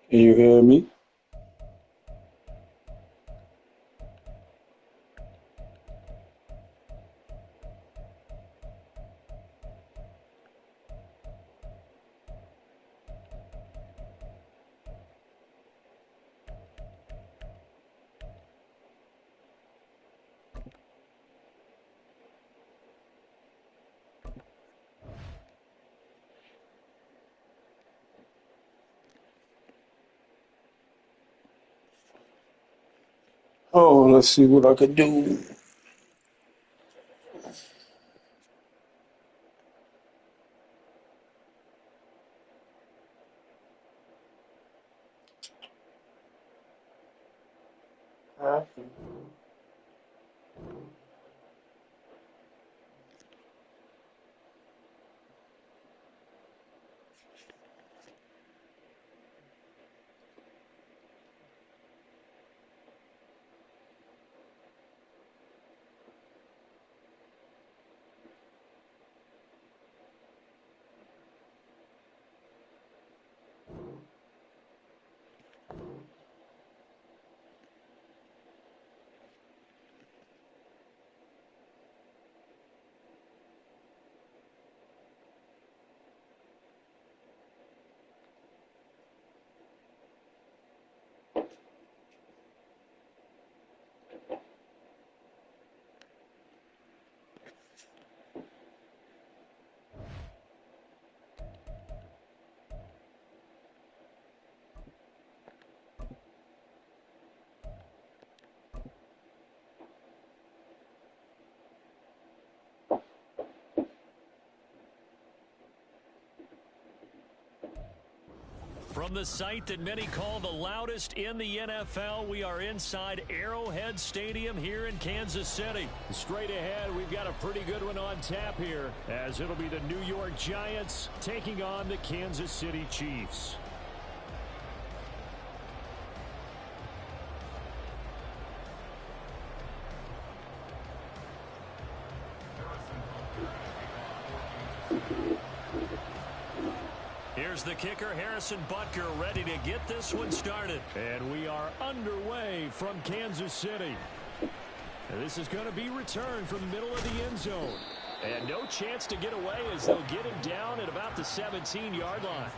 Can you hear me? Oh, let's see what I could do. From the site that many call the loudest in the NFL, we are inside Arrowhead Stadium here in Kansas City. Straight ahead, we've got a pretty good one on tap here, as it'll be the New York Giants taking on the Kansas City Chiefs. Here's the kicker, Harrison Butker, ready to get this one started. And we are underway from Kansas City. And this is going to be returned from the middle of the end zone. And no chance to get away as they'll get him down at about the 17-yard line.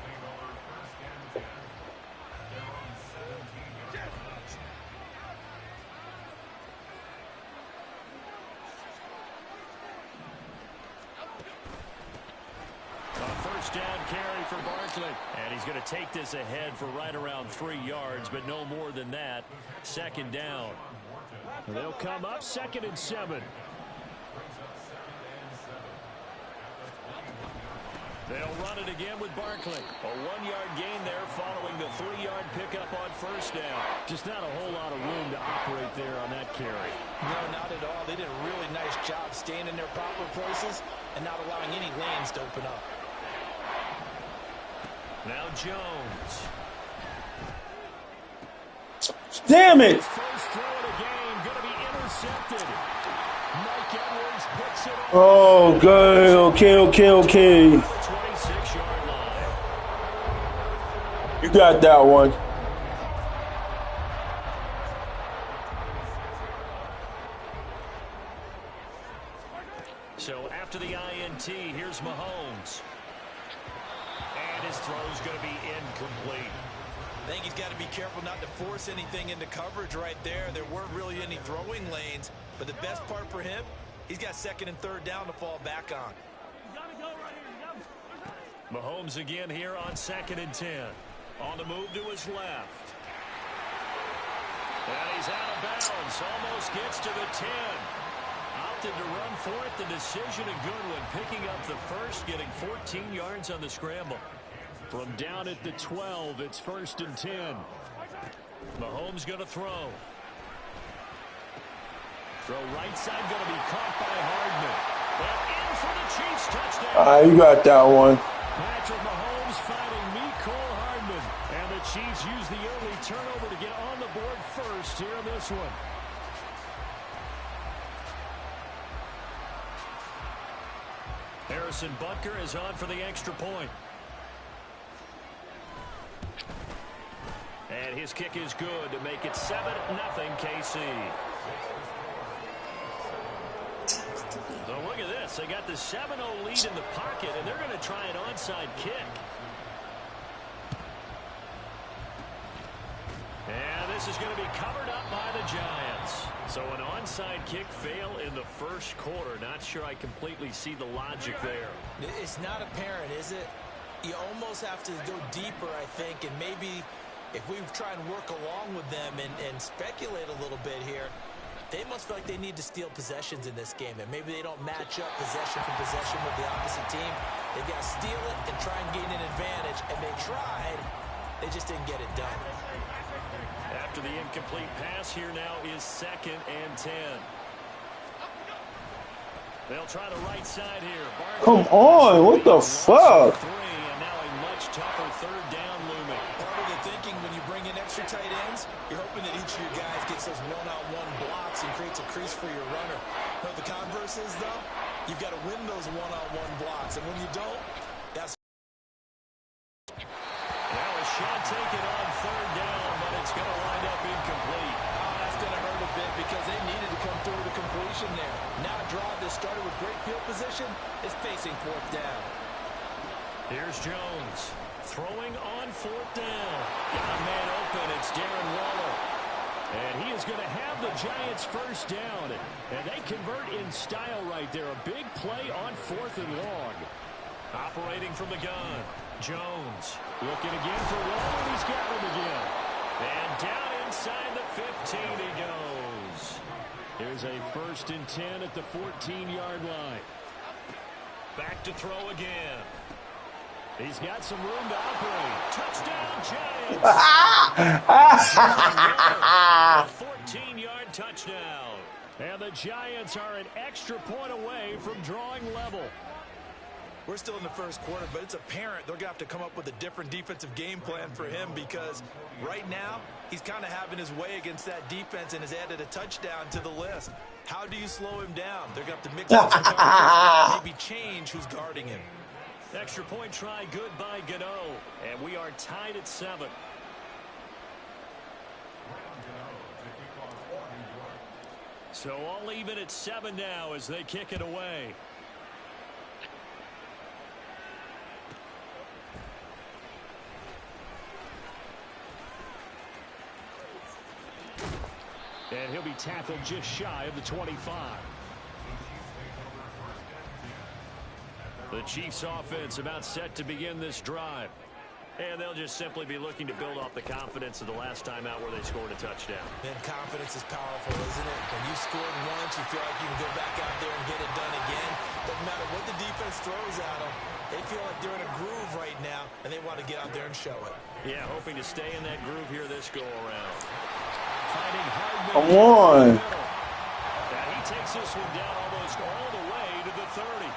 Down carry for Barkley. And he's going to take this ahead for right around 3 yards, but no more than that. Second down. They'll come up 2nd and 7. They'll run it again with Barkley. A 1-yard gain there following the 3-yard pickup on first down. Just not a whole lot of room to operate there on that carry. No, not at all. They did a really nice job staying in their proper places and not allowing any lanes to open up. Now Jones. Damn it! His first throw of the game going to be intercepted. Mike Edwards picks it up. Oh, good. Okay. 26-yard line. You got that one. So after the INT, here's Mahomes. And his throw's going to be incomplete. I think he's got to be careful not to force anything into coverage right there. There weren't really any throwing lanes, but the best part for him, he's got 2nd and 3rd down to fall back on. Mahomes again here on 2nd and 10. On the move to his left. And he's out of bounds. Almost gets to the 10. Opted to run for it. The decision a good one. Picking up the first, getting 14 yards on the scramble. From down at the 12, it's 1st and 10. Mahomes going to throw. Throw right side going to be caught by Hardman. And in for the Chiefs touchdown. You got that one. Patrick Mahomes finding Mecole Hardman. And the Chiefs use the early turnover to get on the board first here in this one. Harrison Butker is on for the extra point. And his kick is good to make it 7-0 KC. So look at this. They got the 7-0 lead in the pocket, and they're going to try an onside kick. And this is going to be covered up by the Giants. So an onside kick fail in the first quarter. Not sure I completely see the logic there. It's not apparent, is it? You almost have to go deeper, I think, and maybe if we try and work along with them and speculate a little bit here, they must feel like they need to steal possessions in this game, and maybe they don't match up possession for possession with the opposite team. They've got to steal it and try and gain an advantage, and they tried. They just didn't get it done. After the incomplete pass, here now is 2nd and 10. They'll try the right side here. Come on, what the fuck? And now a much tougher 3rd down looming. Part of the thinking when you bring in extra tight ends, you're hoping that each of your guys gets those one-on-one blocks and creates a crease for your runner. But the converse is, though, you've got to win those one-on-one blocks. And when you don't, that's... Now a shot taken on 3rd down, but it's going to wind up incomplete. Oh, that's going to hurt a bit because they needed to come through with a completion there. Now a drive that started with great field position is facing 4th down. Here's Jones throwing on 4th down. Got a man open. It's Darren Waller. And he is going to have the Giants' first down. And they convert in style right there. A big play on 4th and long. Operating from the gun. Jones looking again for Waller. He's got him again. And down inside the 15 he goes. Here's a 1st and 10 at the 14-yard line. Back to throw again. He's got some room to operate. Touchdown, Giants. A 14-yard touchdown. And the Giants are an extra point away from drawing level. We're still in the first quarter, but it's apparent they're going to have to come up with a different defensive game plan for him because right now he's kind of having his way against that defense and has added a touchdown to the list. How do you slow him down? They're going to have to mix up some coverages, maybe change who's guarding him. Extra point try good by Gano, and we are tied at 7. So all even at 7 now as they kick it away. And he'll be tackled just shy of the 25. The Chiefs offense about set to begin this drive. And they'll just simply be looking to build off the confidence of the last time out where they scored a touchdown. And confidence is powerful, isn't it? When you scored once, you feel like you can go back out there and get it done again. Doesn't matter what the defense throws at them. They feel like they're in a groove right now, and they want to get out there and show it. Yeah, hoping to stay in that groove here this go-around. Finding Hardman. Come on. And he takes this one down almost all the way to the 30.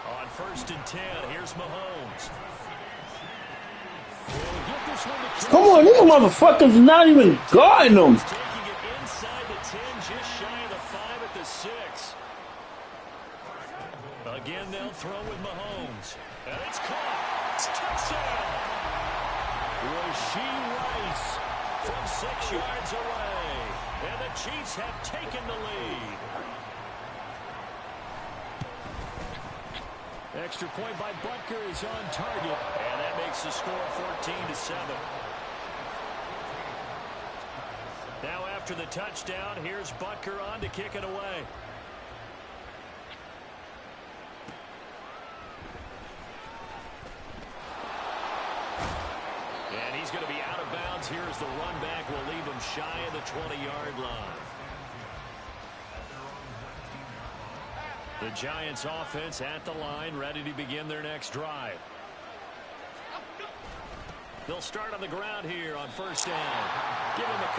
On 1st and 10, here's Mahomes. Come on, these motherfuckers not even guarding them. Taking it inside the 10, just shy of the 5 at the 6. Again, they'll throw with Mahomes. And it's caught. It's touchdown. Rashee Rice from 6 yards away. And the Chiefs have taken the lead. Extra point by Butker is on target. And that makes the score 14-7. Now after the touchdown, here's Butker on to kick it away. And he's going to be out of bounds. Here's the run back. Will leave him shy of the 20-yard line. The Giants offense at the line, ready to begin their next drive. They'll start on the ground here on first down.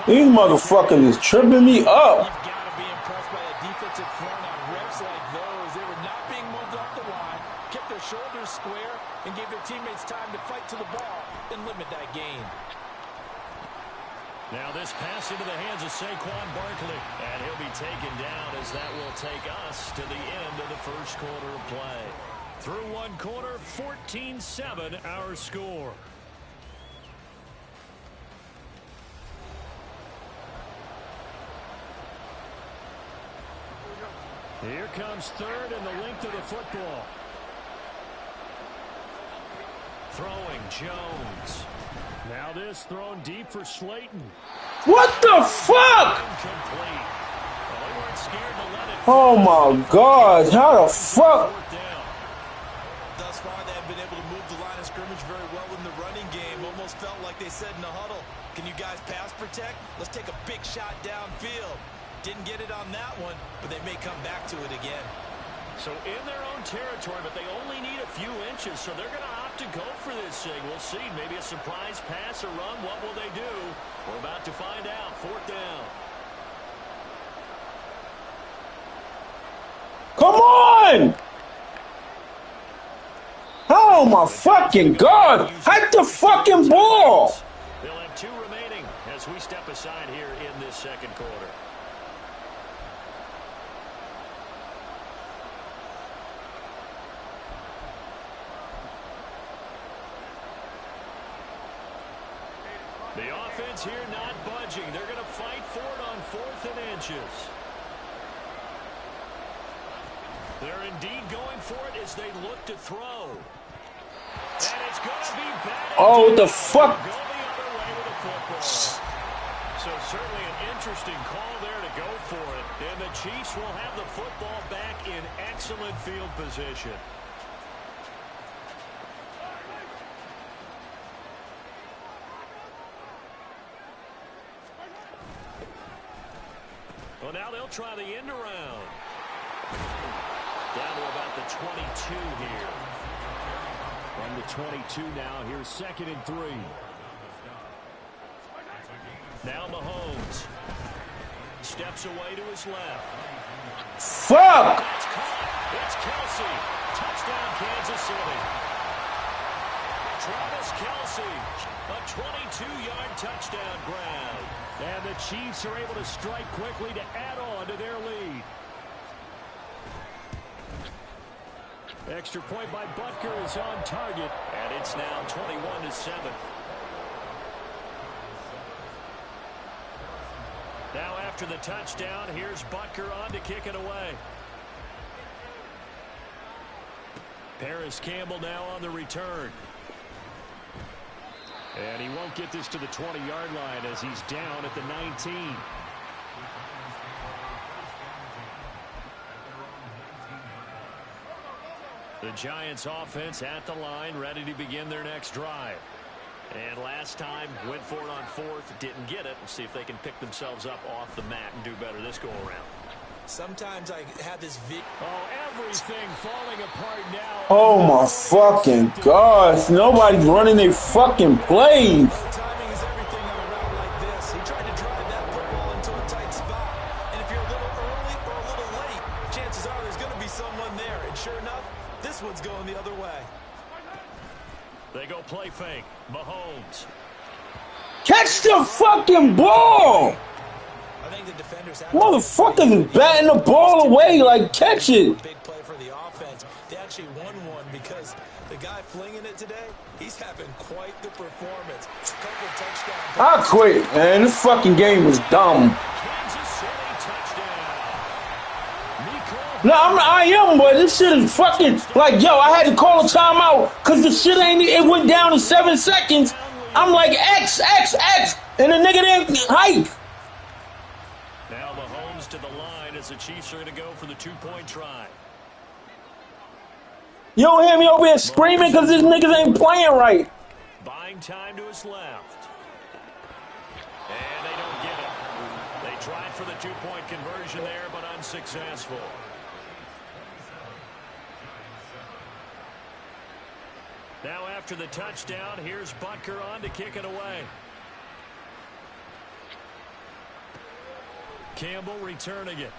These motherfuckers is tripping me up. You've got to be impressed by a defensive front on reps like those. They were not being moved off the line, kept their shoulders square, and gave their teammates time to fight to the ball and limit that gain. Now this pass into the hands of Saquon Barkley. And he'll be taken down as that will take us to the end of the first quarter of play. Through one quarter, 14-7 our score. Here comes third and the length of the football. Throwing Jones. Now this thrown deep for Slayton. What the fuck? Oh my God, how the fuck? Thus far, they have been able to move the line of scrimmage very well in the running game. Almost felt like they said in the huddle, can you guys pass protect? Let's take a big shot downfield. Didn't get it on that one, but they may come back to it again. So in their own territory, but they only need a few inches, so they're going to opt to go for this thing. We'll see. Maybe a surprise pass or run. What will they do? We're about to find out. Fourth down. Come on! Oh my fucking God! Hike the fucking ball! They'll have 2 remaining as we step aside here in this second quarter. The offense here not budging. They're going to fight for it on 4th and inches. They're indeed going for it as they look to throw. And it's going to be bad. Oh, what the fuck? Go the other way with the football. So certainly an interesting call there to go for it. And the Chiefs will have the football back in excellent field position. Well, now they'll try the end around. Down to about the 22 here. From the 22 now, here's 2nd and 3. Now Mahomes steps away to his left. Fuck! That's caught. It's Kelsey. Touchdown, Kansas City. Travis Kelsey, a 22-yard touchdown grab. And the Chiefs are able to strike quickly to add on to their lead. Extra point by Butker is on target. And it's now 21-7. Now after the touchdown, here's Butker on to kick it away. Paris Campbell now on the return. And he won't get this to the 20-yard line as he's down at the 19. The Giants offense at the line, ready to begin their next drive. And last time, went for it on 4th, didn't get it. We'll see if they can pick themselves up off the mat and do better this go-around. Sometimes I have this everything falling apart now. Oh my fucking gosh. Nobody's running their fucking plays. Timing is everything on a route like this. He tried to drive that football into a tight spot. And if you're a little early or a little late, chances are there's going to be someone there. And sure enough, this one's going the other way. They go play fake. Mahomes. Catch the fucking ball! I think the defenders have Motherfuckers is batting the ball away, like catch it. Big play for the offense. They actually won one because the guy flinging it today, he's having quite the performance. Couple touchdowns. I quit, man. This fucking game was dumb. Kansas City touchdown. No, I am, but this shit is fucking like, yo, I had to call a timeout because the shit it went down in 7 seconds. I'm like, X, and the nigga didn't hike. Now Mahomes to the line as the Chiefs are going to go for the 2-point try. You don't hear me over here screaming because these niggas ain't playing right. Buying time to his left. And they don't get it. They tried for the 2-point conversion there, but unsuccessful. Now after the touchdown, here's Butker on to kick it away. Campbell returning it.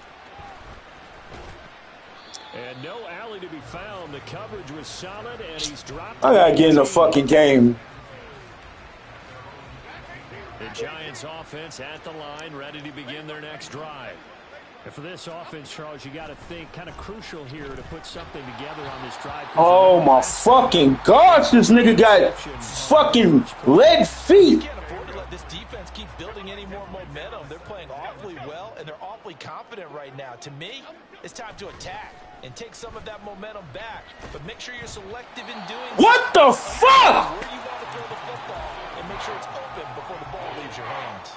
And no alley to be found. The coverage was solid, and he's dropped. I gotta get in the fucking game. The Giants offense at the line, ready to begin their next drive. And for this offense, Charles, you got to think kind of crucial here to put something together on this drive. Oh my fucking gosh, this nigga got fucking lead feet. Can't afford to let this defense keep building any more momentum. They're playing awfully well, and they're awfully confident right now. To me, it's time to attack and take some of that momentum back. But make sure you're selective in doing so. What the fuck? Where you want to throw the football, and make sure it's open before the ball leaves your hands.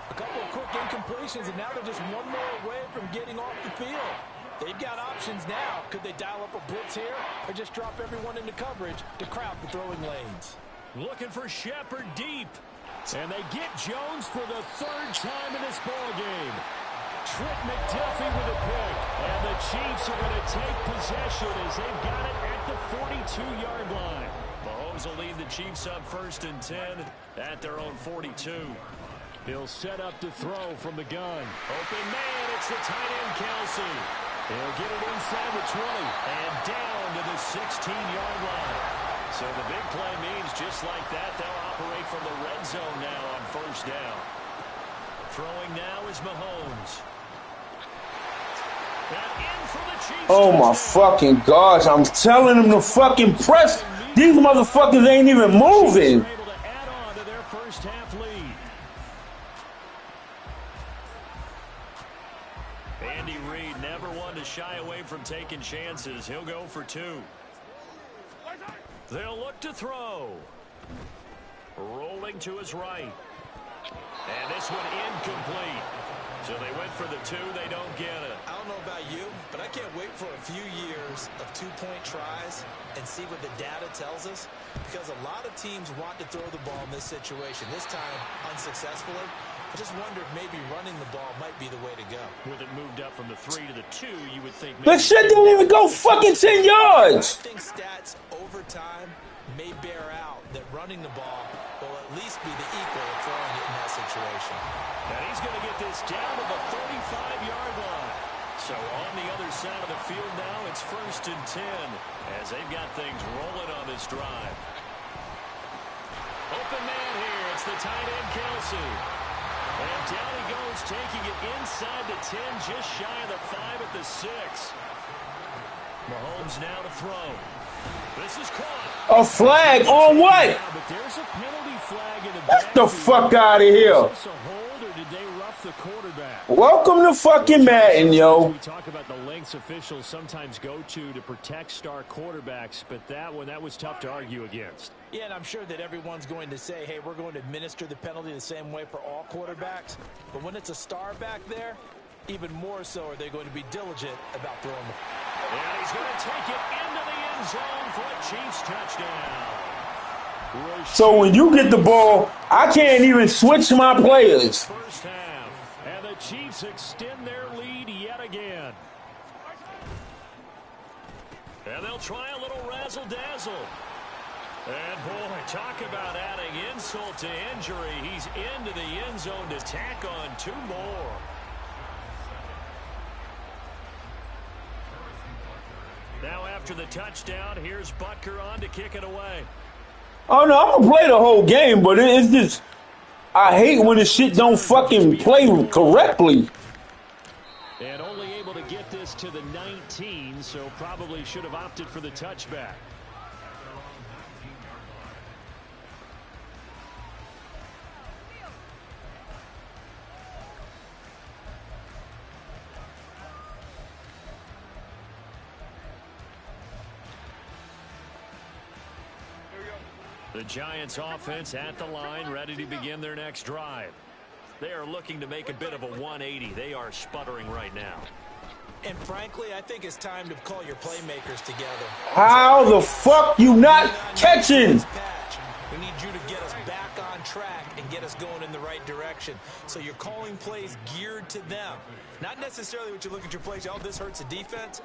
A couple of quick incompletions, and now they're just one more away from getting off the field. They've got options now. Could they dial up a blitz here or just drop everyone into coverage to crowd the throwing lanes? Looking for Shepard deep. And they get Jones for the third time in this ball game. Trent McDuffie with a pick. And the Chiefs are going to take possession as they've got it at the 42-yard line. Mahomes will lead the Chiefs up 1st and 10 at their own 42. He'll set up to throw from the gun. Open man, it's the tight end Kelsey. He'll get it inside the 20 and down to the 16-yard line. So the big play means just like that, they'll operate from the red zone now on 1st down. Throwing now is Mahomes. And in for the Chiefs. Oh my fucking gosh, I'm telling them to fucking press. These motherfuckers ain't even moving. Able to add on to their first half lead. Andy Reid never one to shy away from taking chances. He'll go for 2. They'll look to throw. Rolling to his right. And this one incomplete. So they went for the 2. They don't get it. I don't know about you, but I can't wait for a few years of 2-point tries and see what the data tells us, because a lot of teams want to throw the ball in this situation. This time, unsuccessfully. I just wonder if maybe running the ball might be the way to go. With it moved up from the 3 to the 2, you would think maybe That shit didn't even go fucking 10 yards. I think stats over time may bear out that running the ball will at least be the equal of throwing it in that situation. And he's going to get this down to the 35-yard line. So on the other side of the field now, it's 1st and 10 as they've got things rolling on this drive. Open man here. It's the tight end Kelsey. And down he goes, taking it inside the 10, just shy of the 5 at the 6. Mahomes now to throw. This is caught. A flag on what? Yeah, but there's a penalty flag in the Get the fuck out of here. Is this a hold, or did they rough the quarterback? Welcome to fucking Madden, yo. We talk about the lengths officials sometimes go to protect star quarterbacks, but that one, that was tough to argue against. Yeah, and I'm sure that everyone's going to say, hey, we're going to administer the penalty the same way for all quarterbacks. But when it's a star back there, even more so are they going to be diligent about throwing the ball. And he's going to take it into the end zone for a Chiefs touchdown. So when you get the ball, I can't even switch my players. First half, and the Chiefs extend their lead yet again. And they'll try a little razzle-dazzle. And boy, talk about adding insult to injury. He's into the end zone to tack on 2 more. Now after the touchdown, here's Butker on to kick it away. Oh no, I'm gonna play the whole game, but it's just I hate when this shit don't fucking play correctly. And only able to get this to the 19, so probably should have opted for the touchback. The Giants offense at the line, ready to begin their next drive. They are looking to make a bit of a 180. They are sputtering right now. And frankly, I think it's time to call your playmakers together. How the fuck you not catching? We need you to get us back on track and get us going in the right direction. So you're calling plays geared to them. Not necessarily what you look at your plays, oh, this hurts the defense.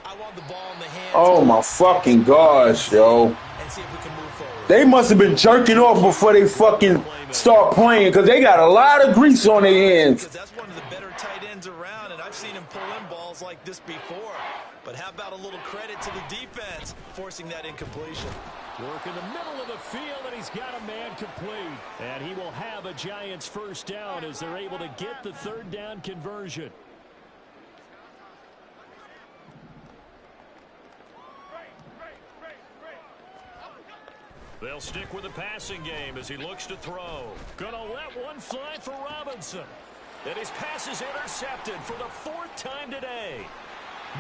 I want the ball in the hands. Oh my fucking gosh, yo. And see if we can move forward. They must have been jerking off before they fucking start playing because they got a lot of grease on their hands. Because that's one of the better tight ends around, and I've seen him pull in balls like this before. But how about a little credit to the defense forcing that incompletion? Work in the middle of the field, and he's got a man complete. And he will have a Giants first down as they're able to get the third down conversion. They'll stick with the passing game as he looks to throw. Gonna let one fly for Robinson. And his pass is intercepted for the fourth time today.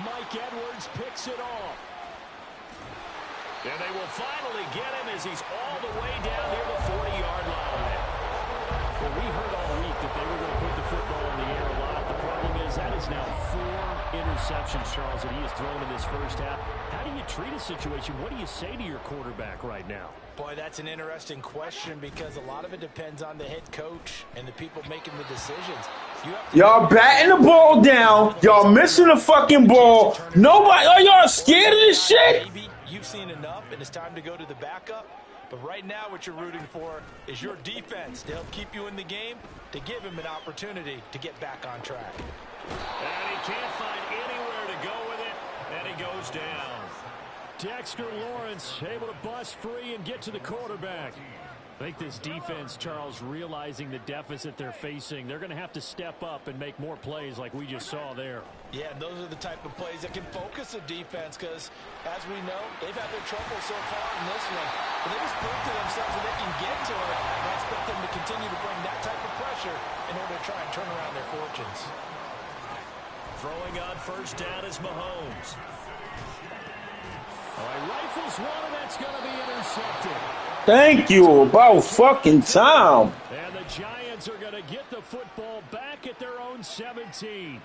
Mike Edwards picks it off. And they will finally get him as he's all the way down near the 40-yard line. Well, we heard all week that they were going to put the football in the air a lot. The problem is that is now 4 interceptions, Charles, that he has thrown in this first half. How do you treat a situation? What do you say to your quarterback right now? Boy, that's an interesting question because a lot of it depends on the head coach and the people making the decisions. Y'all batting the ball down. Y'all missing the fucking ball. Nobody, are y'all scared of this shit? Maybe you've seen enough and it's time to go to the backup. But right now what you're rooting for is your defense to help keep you in the game, to give him an opportunity to get back on track. And he can't find anywhere to go with it, and he goes down. Dexter Lawrence able to bust free and get to the quarterback. I think this defense, Charles, realizing the deficit they're facing, they're going to have to step up and make more plays like we just saw there. Yeah, and those are the type of plays that can focus a defense because, as we know, they've had their trouble so far in this one. But they just prove to themselves that they can get to it. And I expect them to continue to bring that type of pressure in order to try and turn around their fortunes. Throwing on first down is Mahomes. All right, rifles one, and that's going to be intercepted. Thank you. About fucking time. And the Giants are going to get the football back at their own 17.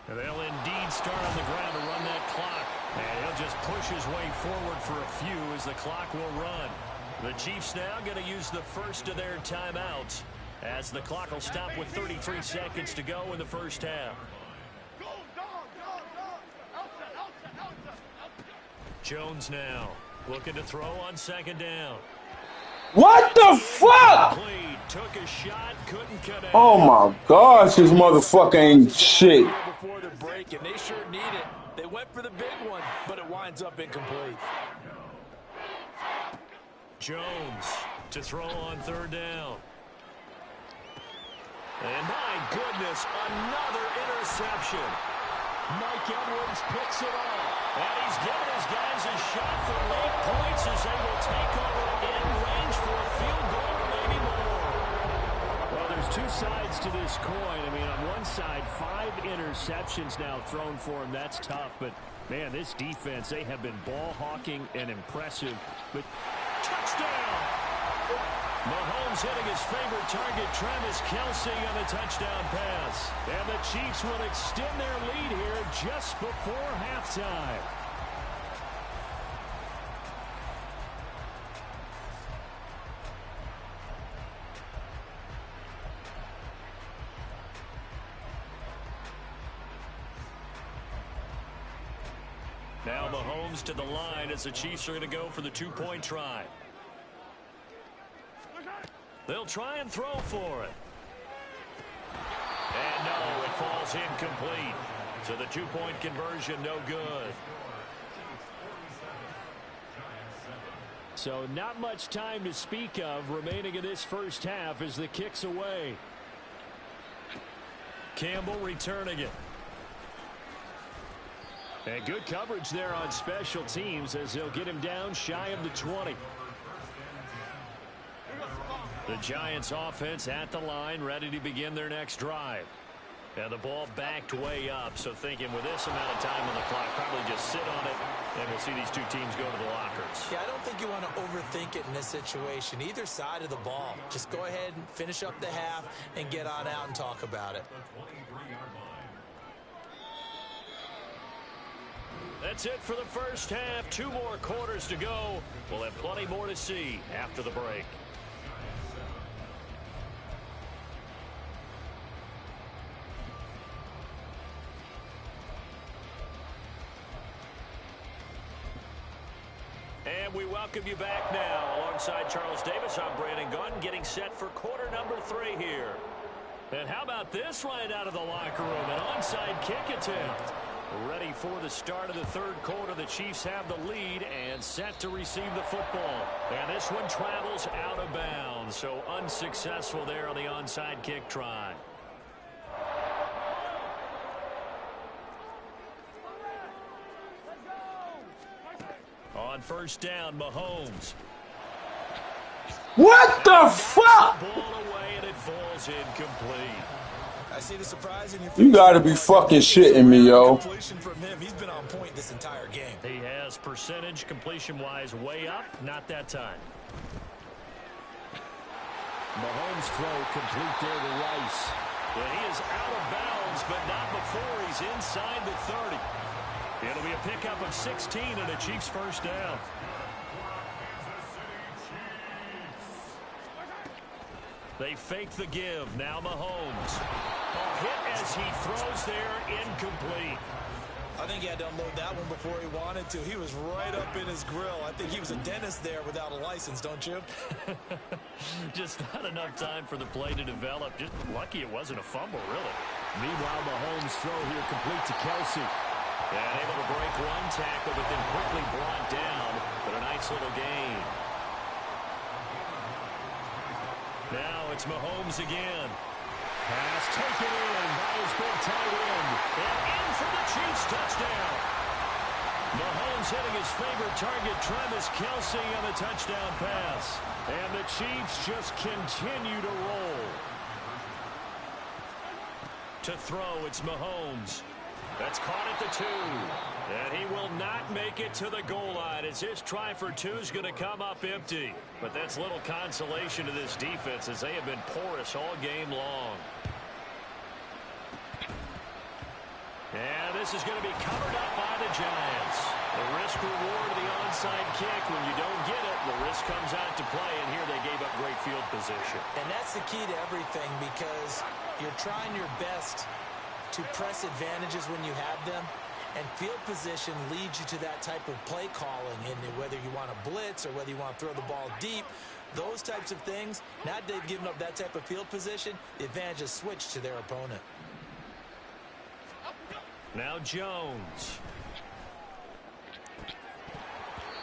And they'll indeed start on the ground to run that clock. And he'll just push his way forward for a few as the clock will run. The Chiefs now going to use the first of their timeouts as the clock will stop with 33 seconds to go in the first half. Jones now looking to throw on second down. What the fuck? Took a shot, couldn't connect. Oh my gosh, this motherfucker ain't shit. Before the break, and they sure need it. They went for the big one, but it winds up incomplete. Jones to throw on third down. And my goodness, another interception. Mike Edwards picks it off. And he's giving his guys a shot for late points as they will take over in range for a field goal or maybe more. Well, there's two sides to this coin. I mean, on one side, 5 interceptions now thrown for him. That's tough. But, man, this defense, they have been ball hawking and impressive. But touchdown! Mahomes hitting his favorite target, Travis Kelce, on a touchdown pass. And the Chiefs will extend their lead here just before halftime. Now Mahomes to the line as the Chiefs are going to go for the 2-point try. They'll try and throw for it. And no, it falls incomplete. So the 2-point conversion, no good. So not much time to speak of remaining in this first half as the kick's away. Campbell returning it. And good coverage there on special teams as they'll get him down shy of the 20. The Giants offense at the line, ready to begin their next drive. And the ball backed way up, so thinking with this amount of time on the clock, probably just sit on it, and we'll see these two teams go to the lockers. Yeah, I don't think you want to overthink it in this situation. Either side of the ball. Just go ahead and finish up the half and get on out and talk about it. That's it for the first half. 2 more quarters to go. We'll have plenty more to see after the break. And we welcome you back now. Alongside Charles Davis, I'm Brandon Gaudin, getting set for quarter number 3 here. And how about this right out of the locker room? An onside kick attempt. Ready for the start of the third quarter. The Chiefs have the lead and set to receive the football. And this one travels out of bounds. So unsuccessful there on the onside kick try. On first down, Mahomes. What the fuck? Ball away and it falls incomplete. I see the surprise in your face. You gotta be fucking shitting me, yo. Completion from him. He's been on point this entire game. He has percentage completion-wise way up. Not that time. Mahomes throw complete there to Rice. And he is out of bounds, but not before he's inside the 30. It'll be a pickup of 16 and a Chiefs first down. They fake the give. Now Mahomes. A hit as he throws there, incomplete. I think he had to unload that one before he wanted to. He was right up in his grill. I think he was a dentist there without a license, don't you? Just not enough time for the play to develop. Just lucky it wasn't a fumble, really. Meanwhile, Mahomes' throw here complete to Kelsey. And able to break one tackle, but then quickly brought down. But a nice little gain. Now it's Mahomes again. Pass taken in by his big tight end. And in for the Chiefs touchdown. Mahomes hitting his favorite target, Travis Kelsey, on the touchdown pass. And the Chiefs just continue to roll. To throw, it's Mahomes. That's caught at the 2. And he will not make it to the goal line as his try for 2 is going to come up empty. But that's little consolation to this defense as they have been porous all game long. And this is going to be covered up by the Giants. The risk reward of the onside kick. When you don't get it, the risk comes out to play. And here they gave up great field position. And that's the key to everything, because you're trying your best to press advantages when you have them, and field position leads you to that type of play calling. And whether you want to blitz or whether you want to throw the ball deep, those types of things, now that they've given up that type of field position, the advantage is switched to their opponent. Now Jones.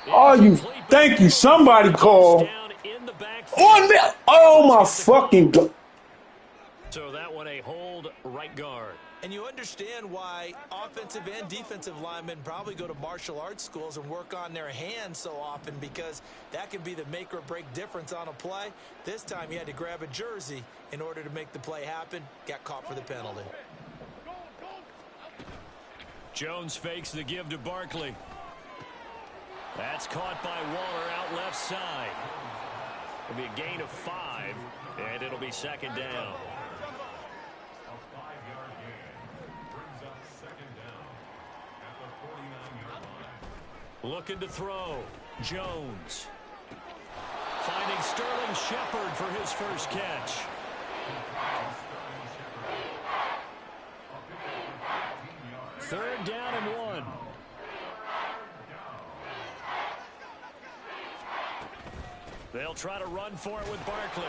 Oh, you, thank you. Somebody call on me. Oh, my fucking God. So that one a hold right guard. And you understand why offensive and defensive linemen probably go to martial arts schools and work on their hands so often, because that can be the make or break difference on a play. This time he had to grab a jersey in order to make the play happen. Got caught for the penalty. Jones fakes the give to Barkley. That's caught by Waller out left side. It'll be a gain of 5, and it'll be second down. Looking to throw. Jones. Finding Sterling Shepard for his first catch. Third down and 1. They'll try to run for it with Barkley.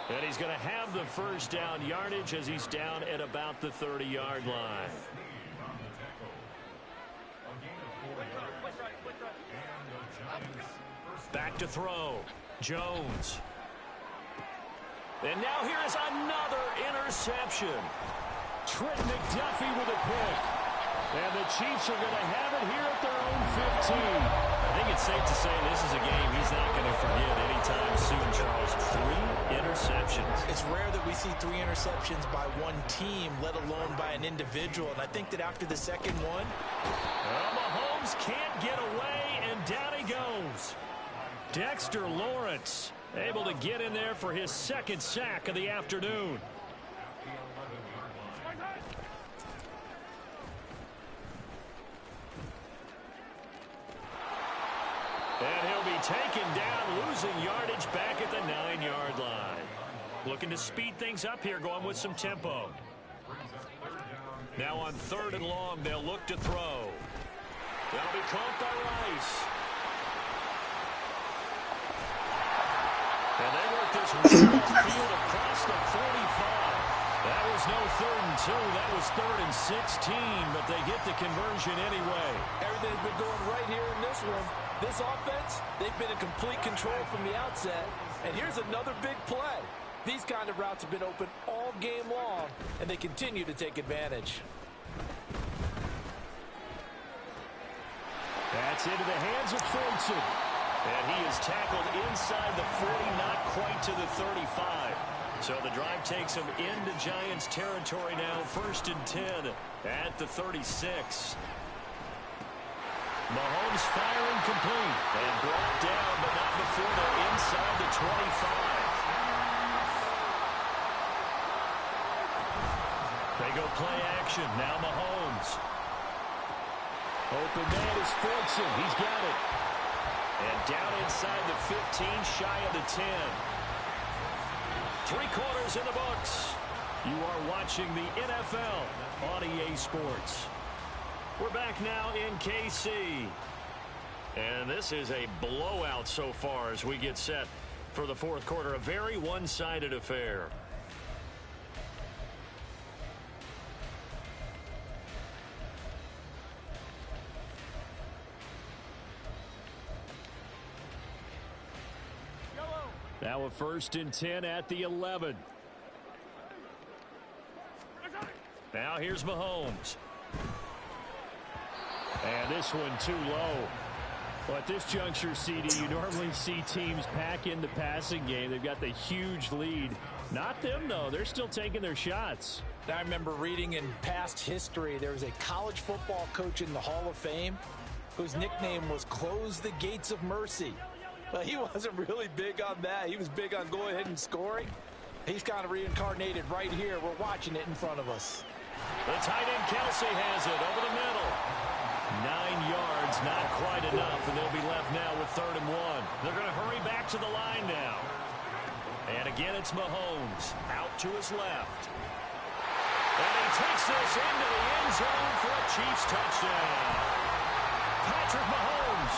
And he's going to have the first down yardage as he's down at about the 30-yard line. Back to throw. Jones. And now here is another interception. Trent McDuffie with a pick. And the Chiefs are going to have it here at their own 15. I think it's safe to say this is a game he's not going to forget anytime soon, Charles. 3 interceptions. It's rare that we see 3 interceptions by one team, let alone by an individual. And I think that after the second one, Mahomes can't get away, and down he goes. Dexter Lawrence able to get in there for his second sack of the afternoon. And he'll be taken down, losing yardage back at the 9-yard line. Looking to speed things up here, going with some tempo. Now on 3rd and long, they'll look to throw. That'll be caught by Rice. And they work this one field across the 45. That was no 3rd and 2. That was 3rd and 16, but they get the conversion anyway. Everything's been going right here in this one. This offense, they've been in complete control from the outset. And here's another big play. These kind of routes have been open all game long, and they continue to take advantage. That's into the hands of Fulton. And he is tackled inside the 40, not quite to the 35. So the drive takes him into Giants territory now, 1st and 10 at the 36. Mahomes firing complete and brought down, but not before they're inside the 25. They go play action. Now Mahomes. Open man is Fulton. He's got it. And down inside the 15, shy of the 10. 3 quarters in the books. You are watching the NFL on EA Sports. We're back now in KC. And this is a blowout so far as we get set for the 4th quarter. A very one-sided affair. Now a 1st and 10 at the 11. Now here's Mahomes. And this one too low. Well, at this juncture, CD, you normally see teams pack in the passing game. They've got the huge lead. Not them, though. They're still taking their shots. I remember reading in past history, there was a college football coach in the Hall of Fame whose nickname was Close the Gates of Mercy. But he wasn't really big on that. He was big on going ahead and scoring. He's kind of reincarnated right here. We're watching it in front of us. The tight end Kelsey has it over the middle. 9 yards, not quite enough, and they'll be left now with 3rd and 1. They're going to hurry back to the line now. And again, it's Mahomes out to his left. And he takes this into the end zone for a Chiefs touchdown. Patrick Mahomes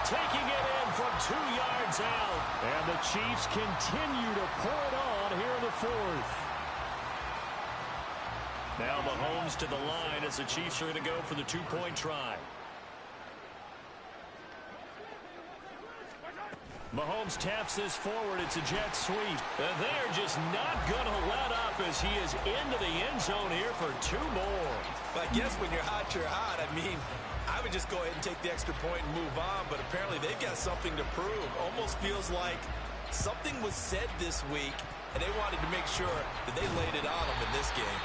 taking it in from 2 yards out. And the Chiefs continue to pour it on here in the 4th. Now Mahomes to the line as the Chiefs are going to go for the 2-point try. Mahomes taps this forward. It's a jet sweep. And they're just not going to let up as he is into the end zone here for 2 more. But I guess when you're hot, you're hot. I mean, I would just go ahead and take the extra point and move on. But apparently they've got something to prove. Almost feels like something was said this week, and they wanted to make sure that they laid it on them in this game.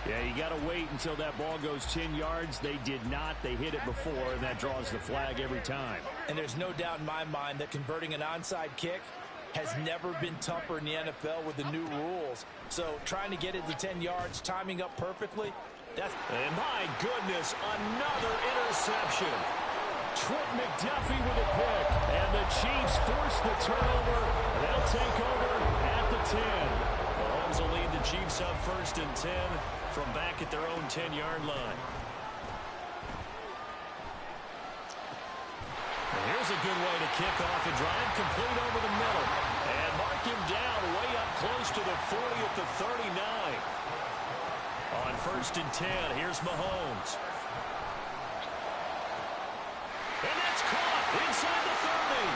Yeah, you got to wait until that ball goes 10 yards. They did not. They hit it before, and that draws the flag every time. And there's no doubt in my mind that converting an onside kick has never been tougher in the NFL with the new rules. So trying to get it to 10 yards, timing up perfectly, that's... And my goodness, another interception. Trent McDuffie with a pick. And the Chiefs force the turnover. They'll take over at the 10. Mahomes will lead the Chiefs up 1st and 10 from back at their own 10-yard line. And here's a good way to kick off a drive, complete over the middle. And mark him down way up close to the 40 at the 39. On 1st and 10, here's Mahomes. And that's caught inside the 30.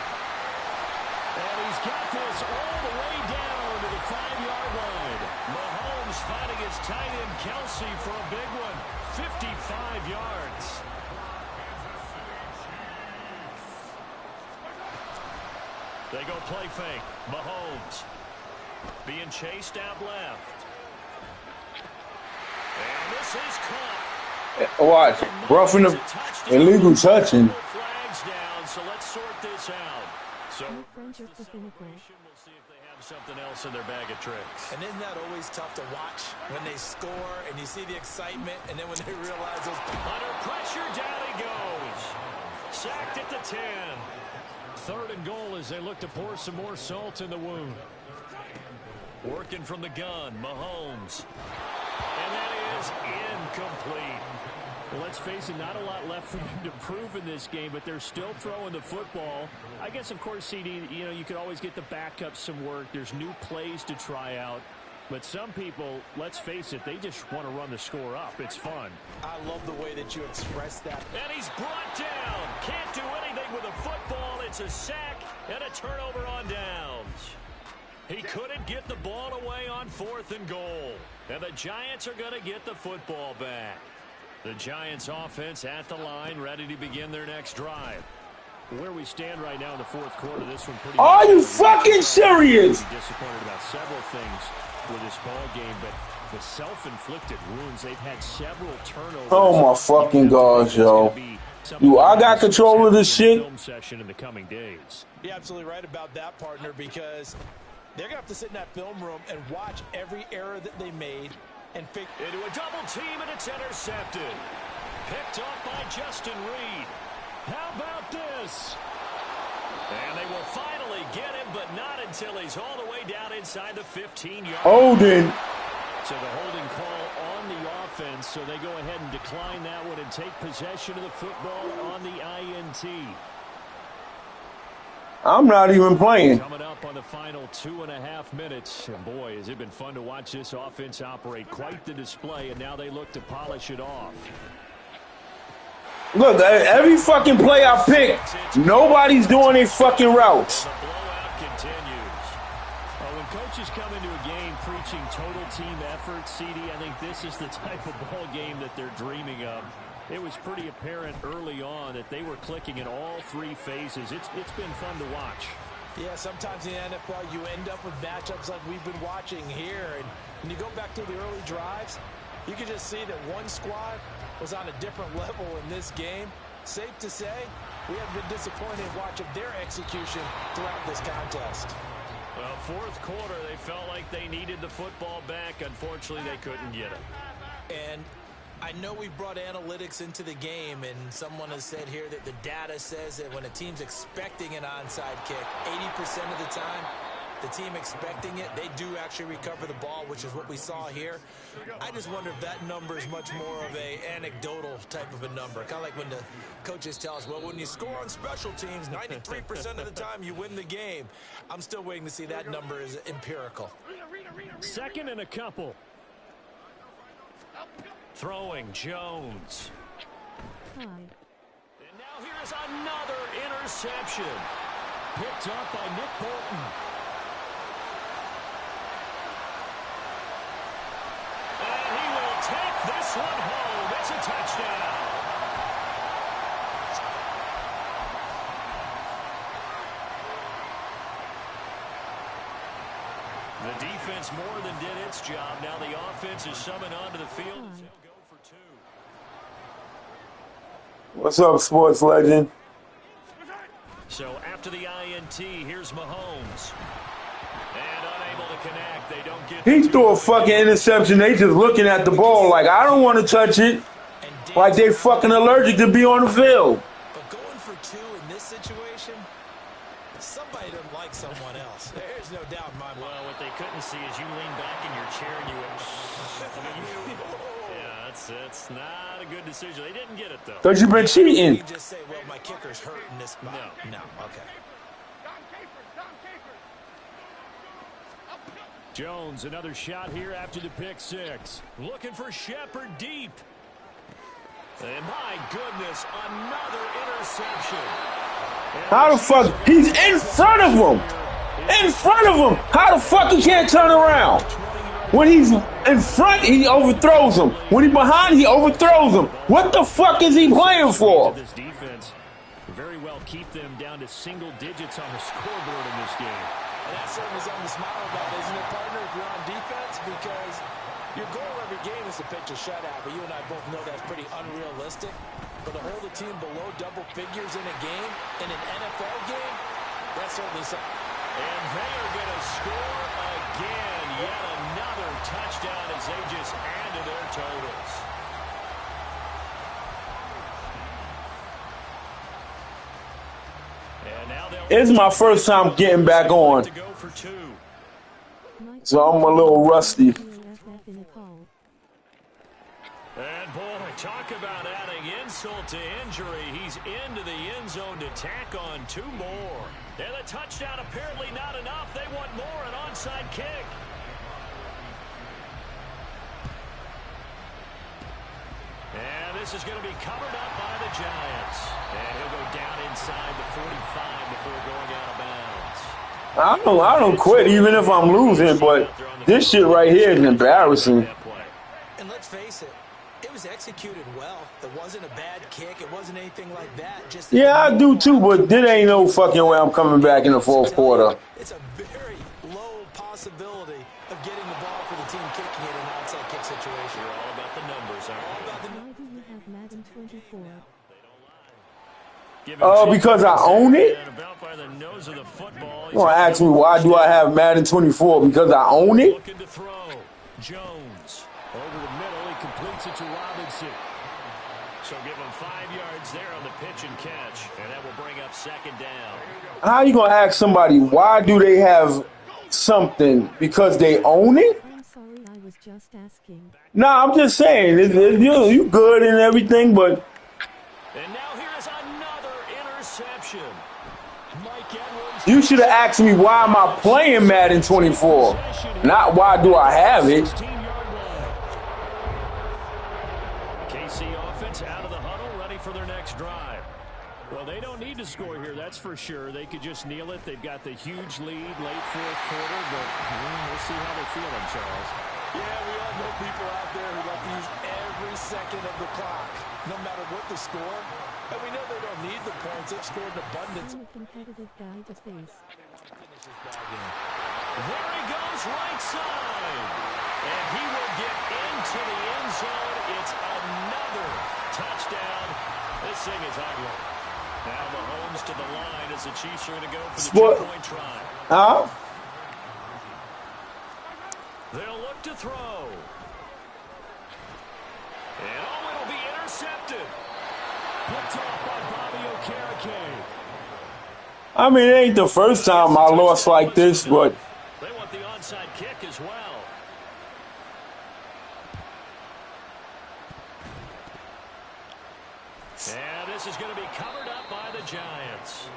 And he's got this all the way down to the 5-yard line. Mahomes finding his tight end Kelsey for a big one. 55 yards. They go play fake. Mahomes being chased out left. And this is caught. Watch. Roughing the illegal touching. Flags down, so let's sort this out. So we'll see if they have something else in their bag of tricks. And isn't that always tough to watch when they score and you see the excitement, and then when they realize those... Under pressure, down he goes. Sacked at the 10. 3rd and goal as they look to pour some more salt in the wound. Working from the gun, Mahomes. And that is incomplete. Well, let's face it, not a lot left for them to prove in this game, but they're still throwing the football. I guess, of course, CD, you know, you could always get the backup some work. There's new plays to try out. But some people, let's face it, they just want to run the score up. It's fun. I love the way that you express that. And he's brought down. Can't do anything with a football. It's a sack and a turnover on downs. He couldn't get the ball away on 4th and goal. And the Giants are going to get the football back. The Giants offense at the line, ready to begin their next drive. Where we stand right now in the 4th quarter, this one pretty. Are you fucking serious? Disappointed about several things with this ball game, but the self-inflicted wounds, they've had several turnovers. Oh my fucking gosh, yo. Do I got control of this shit? Film session in the coming days. You're absolutely right about that, partner, because they're going to have to sit in that film room and watch every error that they made and fix. Into a double team, and it's intercepted. Picked up by Justin Reed. How about this? And they will finally get him, but not until he's all the way down inside the 15-yard. Holding. So the holding call on the offense, so they go ahead and decline that one and take possession of the football on the INT. I'm not even playing. Coming up on the final 2.5 minutes. And boy, has it been fun to watch this offense operate. Quite the display, and now they look to polish it off. Look, every fucking play I pick, nobody's doing their fucking routes. The blowout continues. Well, when coaches come into a game preaching total team effort, CD, I think this is the type of ball game that they're dreaming of. It was pretty apparent early on that they were clicking in all 3 phases. It's been fun to watch. Yeah, sometimes in the NFL you end up with matchups like we've been watching here. And when you go back to the early drives, you can just see that one squad was on a different level in this game. Safe to say, we have been disappointed in watching their execution throughout this contest. Well, 4th quarter, they felt like they needed the football back. Unfortunately, they couldn't get it. And I know we've brought analytics into the game, and someone has said here that the data says that when a team's expecting an onside kick, 80% of the time, the team expecting it, they do actually recover the ball, which is what we saw here. I just wonder if that number is much more of a anecdotal type of a number. Kind of like when the coaches tell us, well, when you score on special teams, 93% of the time you win the game. I'm still waiting to see that number is empirical. 2nd and a couple. Throwing Jones. And now here's another interception. Picked up by Nick Bolton. And he will take this one home. It's a touchdown. The defense more than did its job. Now the offense is summoned onto the field. They'll go for 2. What's up, sports legend? So after the INT, here's Mahomes. And unable to connect. They don't get. He threw a fucking interception. They just looking at the ball like, I don't want to touch it. Like they fucking allergic to be on the field. But going for 2 in this situation, somebody doesn't like someone else. There's no doubt in my mind. Well, what they couldn't see is you lean back in your chair and you went. Yeah, it's not a good decision. They didn't get it, though. Because you've been cheating. You just say, well, my kicker's hurt in this spot. No, okay. Jones, another shot here after the pick 6. Looking for Shepard deep. And my goodness, another interception. How the fuck? He's in front of him. In front of him. How the fuck he can't turn around? When he's in front, he overthrows him. When he's behind, he overthrows him. What the fuck is he playing for? This defense very well keep them down to single digits on the scoreboard in this game. And that certainly is something to smile about, isn't it, partner, if you're on defense? Because your goal every game is to pitch a shutout, but you and I both know that's pretty unrealistic. But to hold a team below double figures in a game, in an NFL game, that's certainly something. And they are going to score again. Yet another touchdown as they just add to their totals. And now it's my first time getting back on. To go for 2. So I'm a little rusty. And boy, talk about adding insult to injury. He's into the end zone to tack on 2 more. And the touchdown apparently not enough. They want more, an onside kick. And this is going to be covered up by the Giants. And he'll go down inside the 45 before going out of bounds. I don't quit even if I'm losing, but this shit right here is embarrassing. And let's face it, it was executed well. It wasn't a bad kick. It wasn't anything like that. Just yeah, I do too, but there ain't no fucking way I'm coming back in the fourth quarter. It's a very low possibility of getting the ball for the team kicking it in an outside kick situation. You're all about the numbers, aren't you? Why do you have Madden 24? Because I own it? You want to ask me why do I have Madden 24? Because I own it? Looking to throw. Jones over the middle. He completes it to Robinson. So give him 5 yards there on the pitch and catch. And that will bring up 2nd down. How you going to ask somebody why do they have something? Because they own it? I'm sorry, I was just asking. Nah, I'm just saying. You good and everything, but... And now here is another interception. Mike Edwards. You should have asked me why am I playing Madden 24, not why do I have it. KC offense out of the huddle, ready for their next drive. Well, they don't need to score here, that's for sure. They could just kneel it. They've got the huge lead, late 4th quarter, but we'll see how they're feeling, Charles. Yeah, we all know people out there who like to use every second of the clock, no matter what the score. And we know they don't need the points. They've scored an abundance. I'm a competitive guy to face. There he goes, right side. And he will get into the end zone. It's another touchdown. This thing is ugly. Now Mahomes to the line as the Chiefs are going to go for the 2-point try. They'll look to throw. And it'll be intercepted. Picked off by Bobby Okereke. I mean, it ain't the first time I lost like this, but... They want the onside kick as well. And this is going to be covered up by the Giants.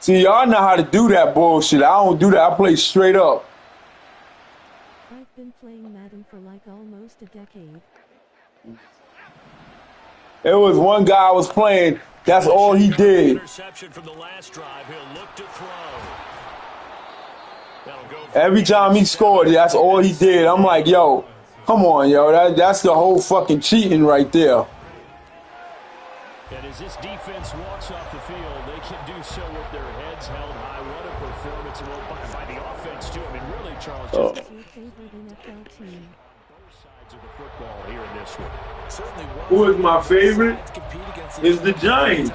See, y'all know how to do that bullshit. I don't do that. I play straight up. I've been playing Madden for like almost a decade. There was one guy I was playing. That's all he did. Interception from the last drive. He'll look to throw. Every time he scored, that's all he did. I'm like, yo, come on, yo. That's the whole fucking cheating right there. And as this defense walks off the field, they can do so with their heads held high. What a performance by the offense, too. I mean, really, Charles, just Who's your favorite NFL team? both sides of the football here in this one. Certainly Who is my favorite? Is the Giants.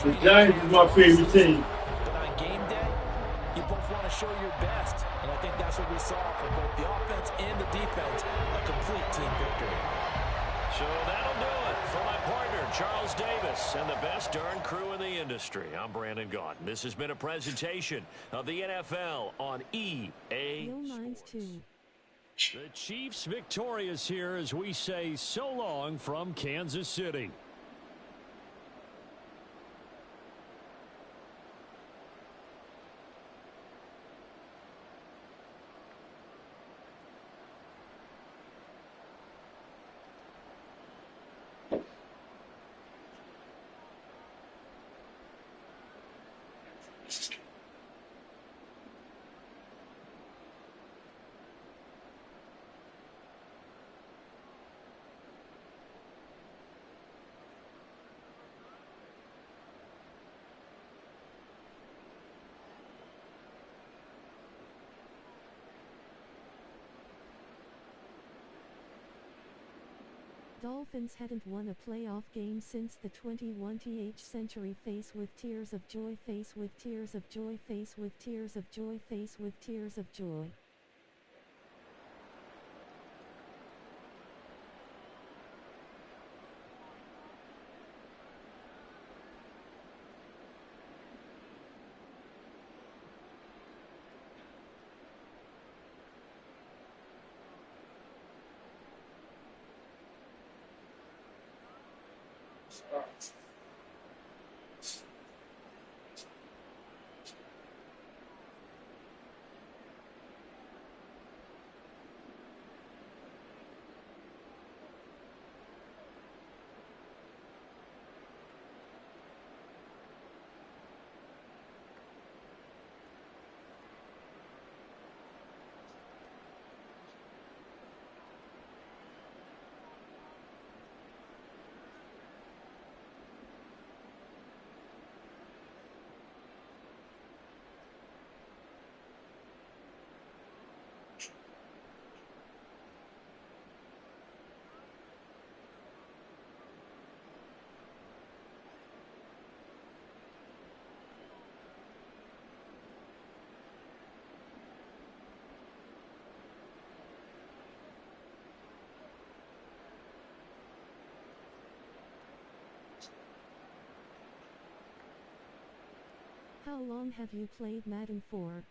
The Giants is my favorite team. But on game day, you both want to show your best. And I think that's what we saw from both the offense and the defense. A complete team victory. So that'll do it for my partner, Charles Davis, and the best darn crew in the industry. I'm Brandon Gaudin. This has been a presentation of the NFL on EA. Yo, mine's too. The Chiefs victorious here as we say so long from Kansas City. Dolphins hadn't won a playoff game since the 21th century. Face with tears of joy, face with tears of joy, face with tears of joy, face with tears of joy. How long have you played Madden for?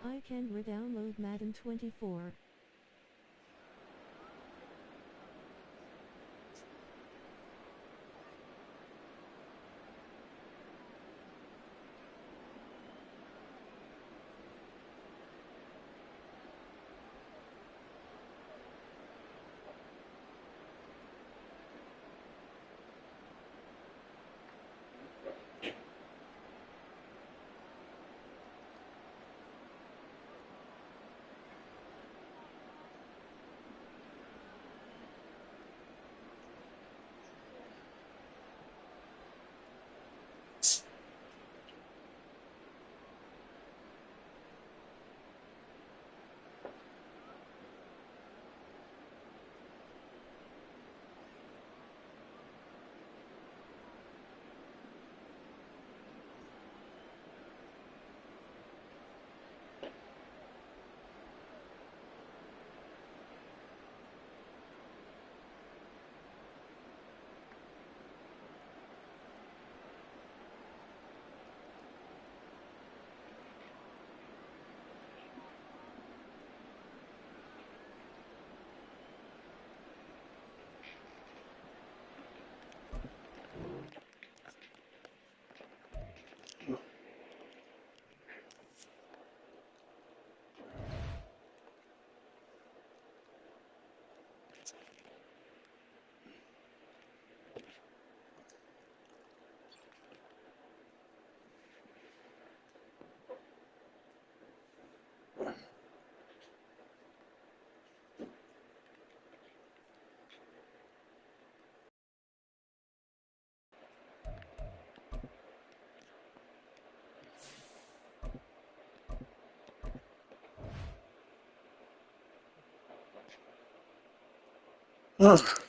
I can re-download Madden 24. Ugh.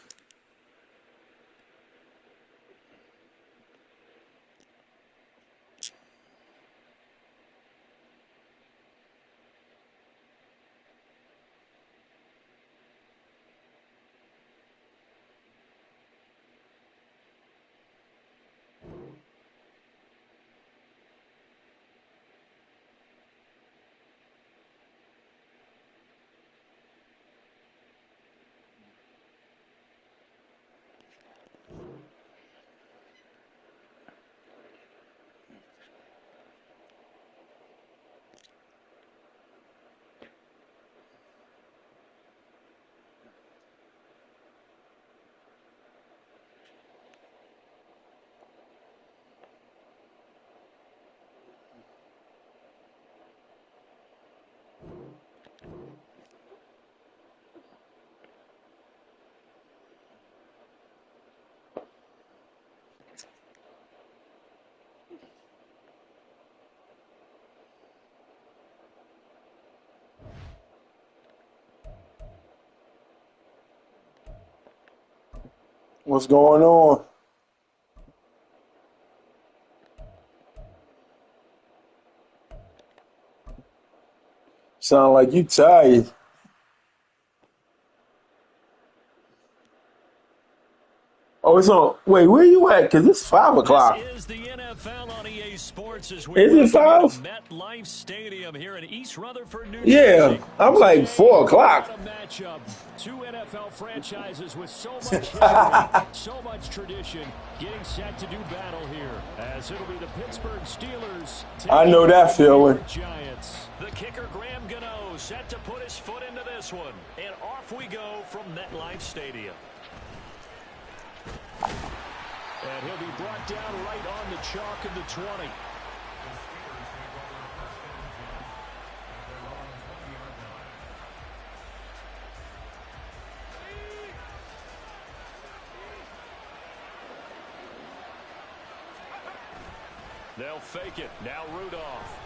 What's going on? Sound like you tired. Oh, it's on. Wait, where you at? Because it's 5 o'clock. This is the NFL on EA Sports as we Is it 5? MetLife Stadium here in East Rutherford, New Yeah, Jersey. I'm like 4 o'clock. What a matchup. Two NFL franchises with so much history, so much tradition, getting set to do battle here. As it'll be the Pittsburgh Steelers. I know that feeling. Giants. The kicker, Graham Gano, set to put his foot into this one. And off we go from MetLife Stadium. And he'll be brought down right on the chalk of the 20. They'll fake it. Now Rudolph.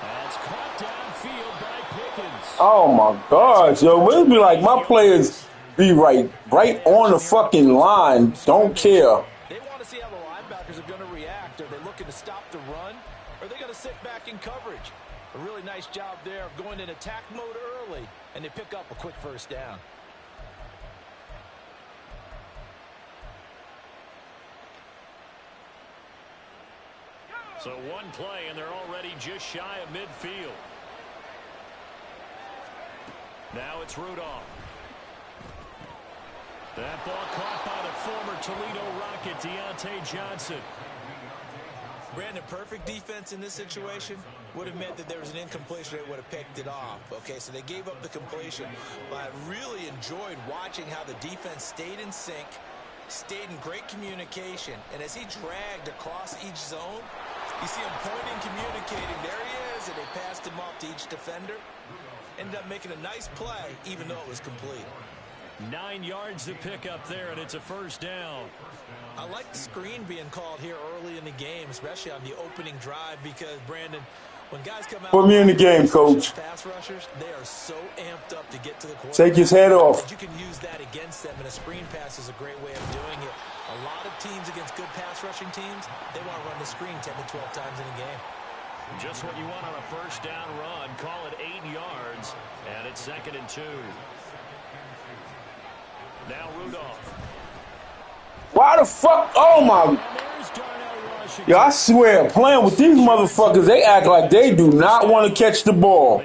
That's caught downfield by Pickens. Oh my gosh, yo, it'd be like my players be right on the fucking line. Don't care. They want to see how the linebackers are going to react. Are they looking to stop the run? Or are they going to sit back in coverage? A really nice job there of going in attack mode early, and they pick up a quick first down. So one play, and they're already just shy of midfield. Now it's Rudolph. That ball caught by the former Toledo Rocket, Deontay Johnson. Brandon, perfect defense in this situation would have meant that there was an incompletion. They would have picked it off. Okay, so they gave up the completion. But I really enjoyed watching how the defense stayed in sync, stayed in great communication. And as he dragged across each zone, you see him pointing, communicating. There he is, and they passed him off to each defender. Ended up making a nice play, even though it was complete. 9 yards to pick up there, and it's a first down. I like the screen being called here early in the game, especially on the opening drive, because, Brandon, when guys come out... Put me in the game, coach. Pass rushers, they are so amped up to get to the quarterback. Take his head off. You can use that against them, and a screen pass is a great way of doing it. A lot of teams against good pass rushing teams, they want to run the screen 10 to 12 times in a game. Just what you want on a first down run. Call it 8 yards, and it's 2nd and 2. Now Rudolph. Why the fuck? Oh my. Yeah, I swear, playing with these motherfuckers, they act like they do not want to catch the ball.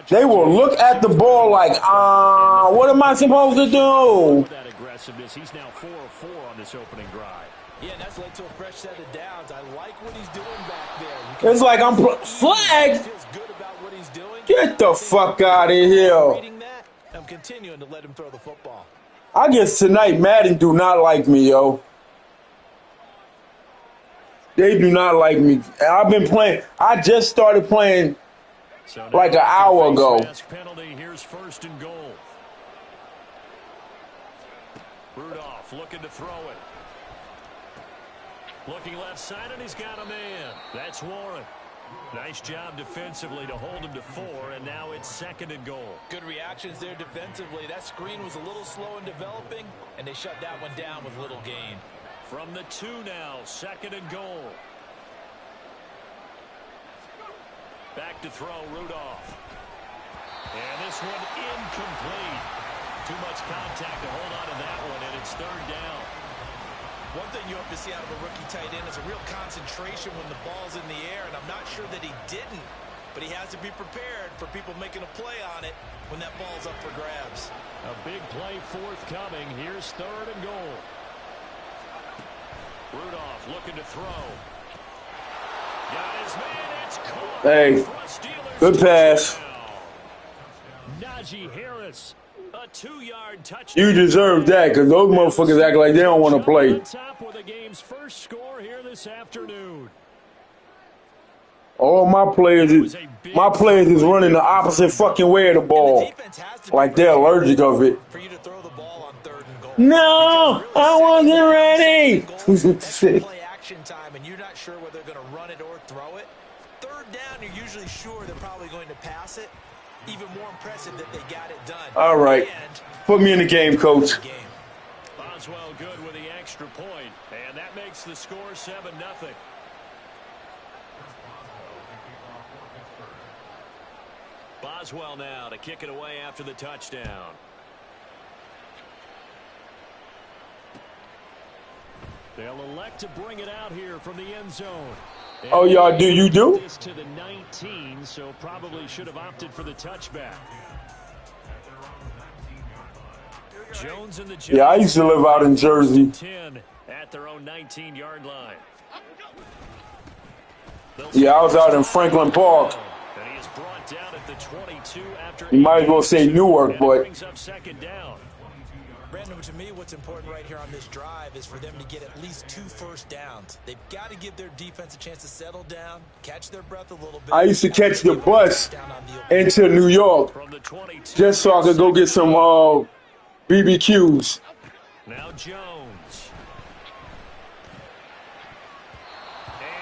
They will look at the ball like, what am I supposed to do? That aggressiveness. He's now 4 of 4 on this opening drive. Yeah, and that's led to a fresh set of downs. I like what he's doing back there. It's like I'm flagged. Feels good about what he's doing. Get the fuck out of here. Reading that, I'm continuing to let him throw the football. I guess tonight Madden do not like me, yo. They do not like me. I've been playing. I just started playing like an hour ago. Penalty. Here's 1st and goal. Rudolph looking to throw it. Looking left side, and he's got a man. That's Warren. Nice job defensively to hold him to 4, and now it's 2nd and goal. Good reactions there defensively. That screen was a little slow in developing, and they shut that one down with little gain. From the 2 now, 2nd and goal. Back to throw, Rudolph. And this one incomplete. Too much contact to hold on to that one, and it's 3rd down. One thing you hope to see out of a rookie tight end is a real concentration when the ball's in the air, and I'm not sure that he didn't, but he has to be prepared for people making a play on it when that ball's up for grabs. A big play forthcoming. Here's 3rd and goal. Rudolph looking to throw. Got his man. It's caught. Hey, good pass. Najee Harris. A 2-yard touchdown. You deserve that because those motherfuckers act like they don't want to play. Top with the game's first score here this afternoon. All my players is running the opposite fucking way of the ball, like they're allergic of it. For you to throw the ball on 3rd and goal. No, I wasn't ready. Play action time, and you're not sure whether they're going to run it or throw it. 3rd down, you're usually sure they're probably going to pass it. even more impressive that they got it done. All right. Put me in the game, coach. Boswell good with the extra point, and that makes the score 7-0. Boswell now to kick it away after the touchdown. They'll elect to bring it out here from the end zone. Oh, y'all do? You do? This to the 19, so probably should have opted for the touchback. Jones and the Giants. Yeah, I used to live out in Jersey. 10 at their own 19-yard line. Yeah, I was out in Franklin Park. And he is brought down at the 22 after You might as well say Newark, but brings up second down. Brandon, to me, what's important right here on this drive is for them to get at least 2 first downs. They've got to give their defense a chance to settle down, catch their breath a little bit. I used to catch the bus into New York just so I could go get some BBQs. Now Jones.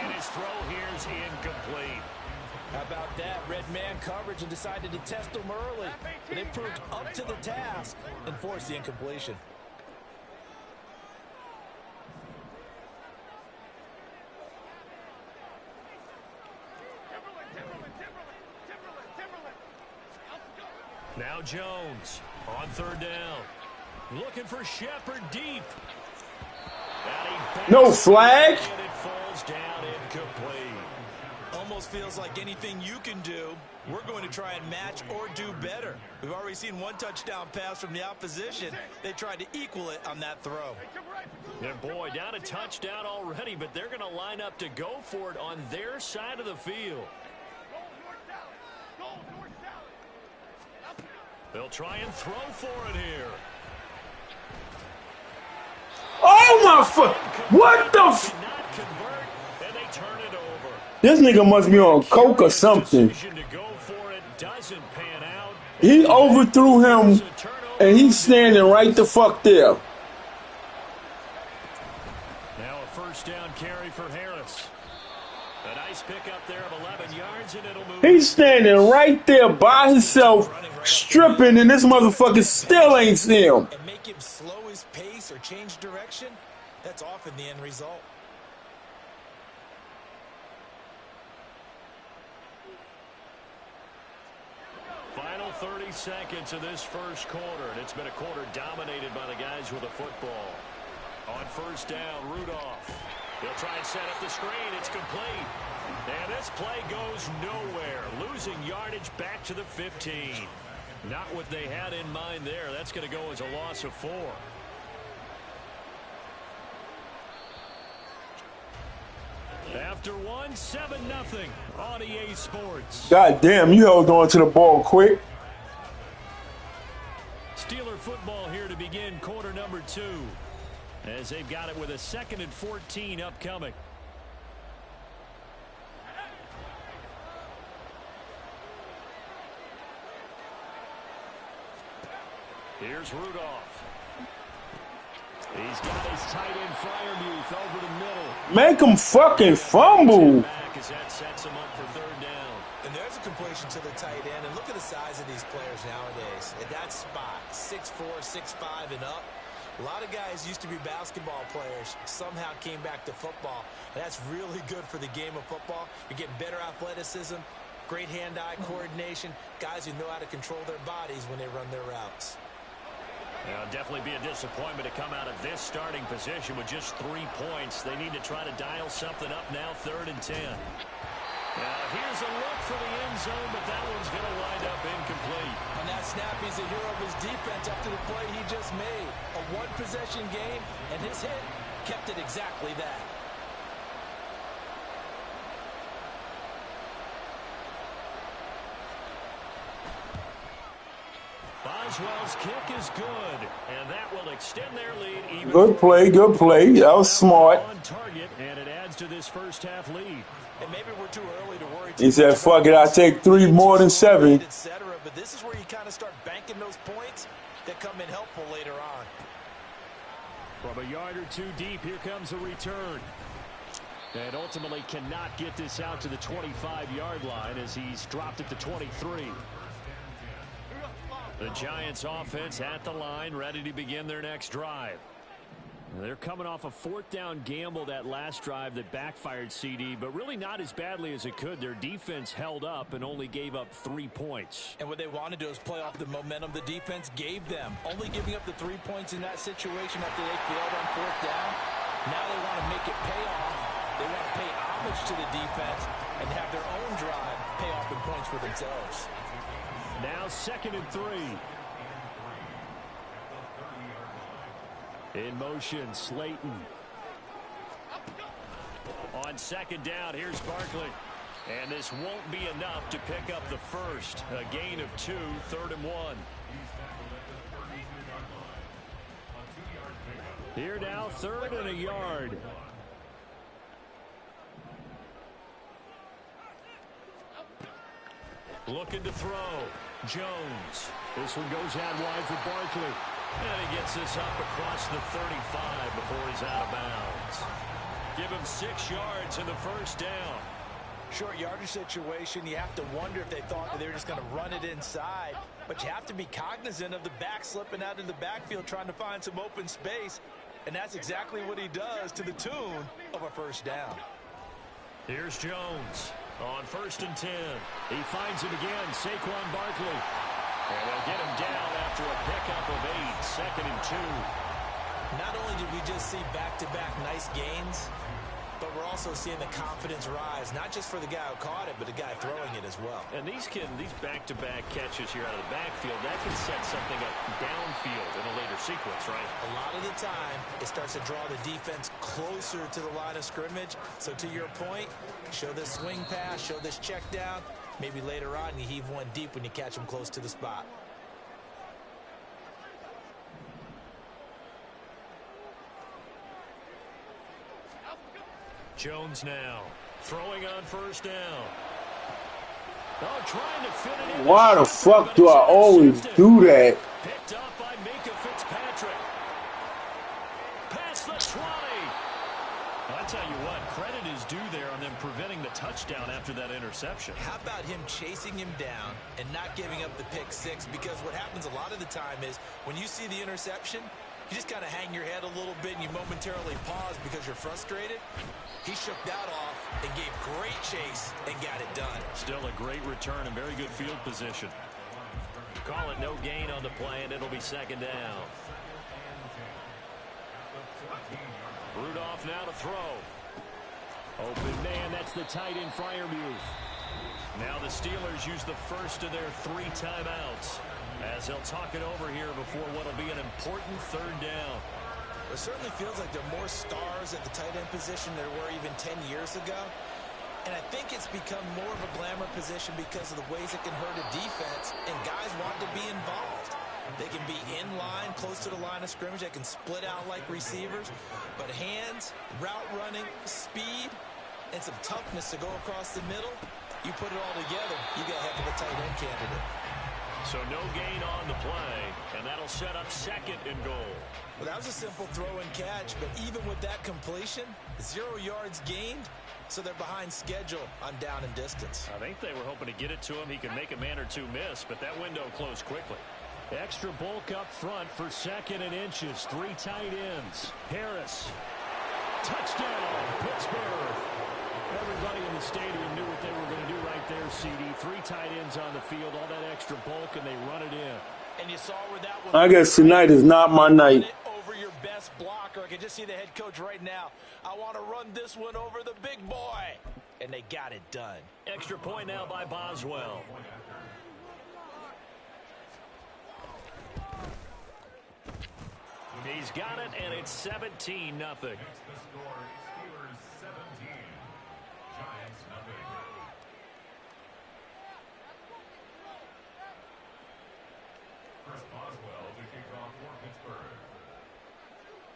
And his throw here is incomplete. How about that? Red man coverage and decided to test them early. And they proved up to the task and forced the incompletion. Now Jones on third down. Looking for Shepard deep. No flag. And it falls down incomplete. Almost feels like anything you can do, we're going to try and match or do better. We've already seen 1 touchdown pass from the opposition. They tried to equal it on that throw. Yeah, boy, down a touchdown already, but they're going to line up to go for it on their side of the field. They'll try and throw for it here. Oh my fuck! What the f? Not convert, and they turn it over. This nigga must be on coke or something. Decision to go for it doesn't pan out. He overthrew him, and he's standing right the fuck there. Now a first down carry for Harris. A nice pickup there of 11 yards, and it'll move. He's standing right there by himself, stripping, and this motherfucker still ain't see him. And make him slow his pace or change direction, that's often the end result. Final 30 seconds of this first quarter, and it's been a quarter dominated by the guys with the football. On first down, Rudolph. They'll try and set up the screen. It's complete. And this play goes nowhere. Losing yardage back to the 15. Not what they had in mind there. That's going to go as a loss of 4. After 7-0 on EA Sports. God damn, you held on to the ball quick. Steeler football here to begin quarter number 2. As they've got it with a 2nd and 14 upcoming. Here's Rudolph. He's got his tight end Freiermuth over the middle. Make him fucking fumble. As that sets him up for third down. And there's a completion to the tight end. And look at the size of these players nowadays. At that spot, 6'4", 6'5", and up. A lot of guys used to be basketball players, somehow came back to football. And that's really good for the game of football. You're getting better athleticism, great hand-eye coordination, guys who know how to control their bodies when they run their routes. It'll definitely be a disappointment to come out of this starting position with just 3 points. They need to try to dial something up now, 3rd and 10. Now here's a look for the end zone, but that one's going to wind up incomplete. On that snap, he's a hero of his defense after the play he just made. A one-possession game, and his hit kept it exactly that. Boswell's kick is good, and that will extend their lead. Even Good play, good play. That was smart. on target, and it adds to this first half lead. And maybe we're too early to worry. He said, fuck it, I'll take 3 more than 7. But this is where you kind of start banking those points that come in helpful later on. From a yard or 2 deep, here comes a return. And ultimately cannot get this out to the 25-yard line as he's dropped at the 23. The Giants offense at the line, ready to begin their next drive. They're coming off a 4th down gamble that last drive that backfired, CD, but really not as badly as it could. Their defense held up and only gave up 3 points. And what they wanted to do is play off the momentum the defense gave them. Only giving up the 3 points in that situation after they failed on 4th down. Now they want to make it pay off. They want to pay homage to the defense and have their own drive pay off in points for themselves. Now 2nd and 3. In motion, Slayton. On 2nd down, here's Barkley. And this won't be enough to pick up the first. A gain of 2, 3rd and 1. Here now, 3rd and a yard. Looking to throw. Jones. This one goes out wide for Barkley. And he gets this up across the 35 before he's out of bounds. Give him 6 yards in the first down. Short yardage situation, you have to wonder if they thought that they were just going to run it inside. But you have to be cognizant of the back slipping out of the backfield trying to find some open space. And that's exactly what he does to the tune of a first down. Here's Jones on 1st and 10. He finds him again, Saquon Barkley. And they'll get him down after a pickup of 8, 2nd and 2. Not only did we just see back-to-back nice gains, but we're also seeing the confidence rise, not just for the guy who caught it, but the guy throwing it as well. And these back-to-back catches here out of the backfield, that can set something up downfield in a later sequence, right? A lot of the time, it starts to draw the defense closer to the line of scrimmage. So to your point, show this swing pass, show this check down. Maybe later on, you heave one deep when you catch them close to the spot. Jones now throwing on 1st down. Oh, trying to fit it in. Why the fuck do I always do that? Picked up by Minka Fitzpatrick. Past the 20. I'll tell you what, credit is due there on them preventing the touchdown after that interception. How about him chasing him down and not giving up the pick 6? Because what happens a lot of the time is when you see the interception, you just kind of hang your head a little bit and you momentarily pause because you're frustrated. He shook that off and gave great chase and got it done. Still a great return and very good field position. Call it no gain on the play, and it'll be 2nd down. Rudolph now to throw. Open man, that's the tight end Freiermuth. Now the Steelers use the first of their 3 timeouts as they'll talk it over here before what will be an important 3rd down. It certainly feels like there are more stars at the tight end position than there were even 10 years ago. And I think it's become more of a glamour position because of the ways it can hurt a defense, and guys want to be involved. They can be in line, close to the line of scrimmage. They can split out like receivers. But hands, route running, speed, and some toughness to go across the middle, you put it all together, you got a heck of a tight end candidate. So no gain on the play, and that'll set up 2nd and goal. Well, that was a simple throw and catch, but even with that completion, 0 yards gained, so they're behind schedule on down and distance. I think they were hoping to get it to him. He could make a man or 2 miss, but that window closed quickly. Extra bulk up front for 2nd and inches. 3 tight ends. Harris. Touchdown, Pittsburgh. Everybody in the stadium knew what they were going to do right there, CD. 3 tight ends on the field, all that extra bulk, and they run it in. And you saw where that one. I guess tonight is not my night. Over your best blocker. I can just see the head coach right now. I want to run this one over the big boy. And they got it done. Extra point now by Boswell. He's got it, and it's 17-0.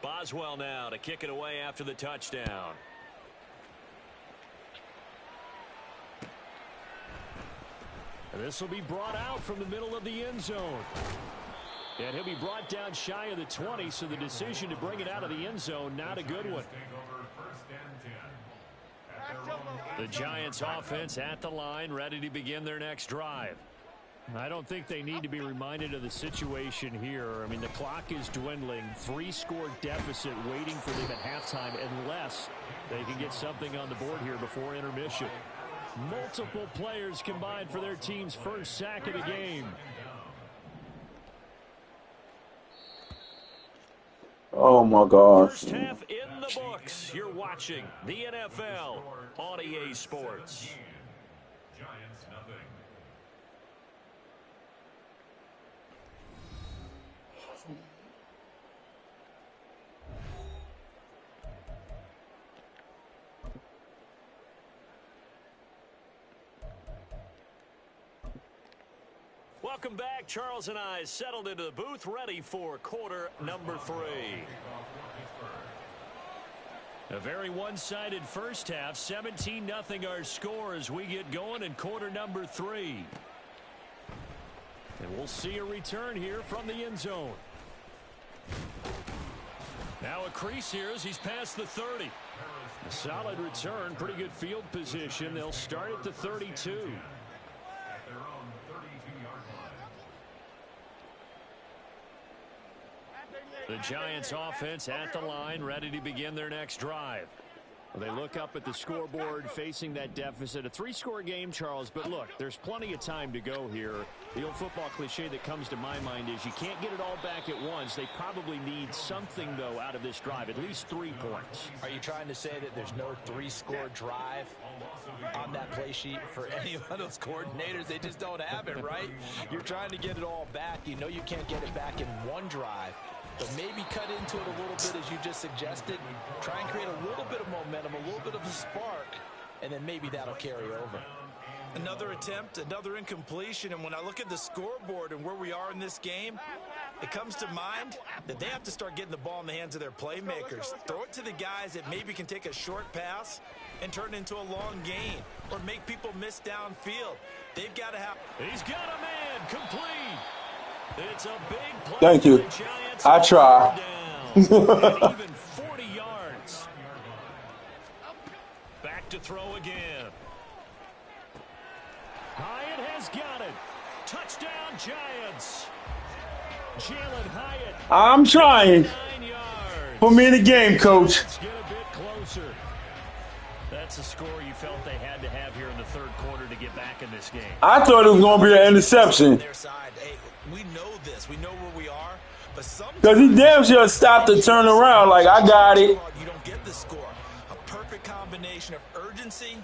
Boswell now to kick it away after the touchdown. And this will be brought out from the middle of the end zone. And he'll be brought down shy of the 20, so the decision to bring it out of the end zone, not a good one. The Giants offense at the line, ready to begin their next drive. I don't think they need to be reminded of the situation here. I mean, the clock is dwindling. 3-score deficit waiting for them at halftime unless they can get something on the board here before intermission. Multiple players combined for their team's first sack of the game. Oh, my God. First half in the books. You're watching the NFL on EA Sports. Welcome back. Charles and I settled into the booth, ready for quarter number 3. A very one-sided first half. 17-0 our score as we get going in quarter number 3. And we'll see a return here from the end zone. Now a crease here as he's past the 30. A solid return, pretty good field position. They'll start at the 32. The Giants offense at the line, ready to begin their next drive. They look up at the scoreboard facing that deficit. A 3-score game, Charles, but look, there's plenty of time to go here. The old football cliche that comes to my mind is you can't get it all back at once. They probably need something, though, out of this drive, at least 3 points. Are you trying to say that there's no 3-score drive on that play sheet for any of those coordinators? They just don't have it, right? You're trying to get it all back. You know you can't get it back in one drive. But maybe cut into it a little bit, as you just suggested. Try and create a little bit of momentum, a little bit of a spark, and then maybe that'll carry over. Another attempt, another incompletion, and when I look at the scoreboard and where we are in this game, it comes to mind that they have to start getting the ball in the hands of their playmakers. Throw it to the guys that maybe can take a short pass and turn it into a long gain or make people miss downfield. They've got to have... He's got a man complete. It's a big play. Thank you. I try. Even 40 yards. Back to throw again. Hyatt has got it. Touchdown, Giants. Jalen Hyatt. I'm trying. 9 yards. Put me in the game, coach. Let's get a bit closer. That's a score you felt they had to have here in the third quarter to get back in this game. I thought it was going to be an interception. We know this. We know where we are. But because he damn sure stopped to turn around like, I got it. You don't get the score. A perfect combination of urgency,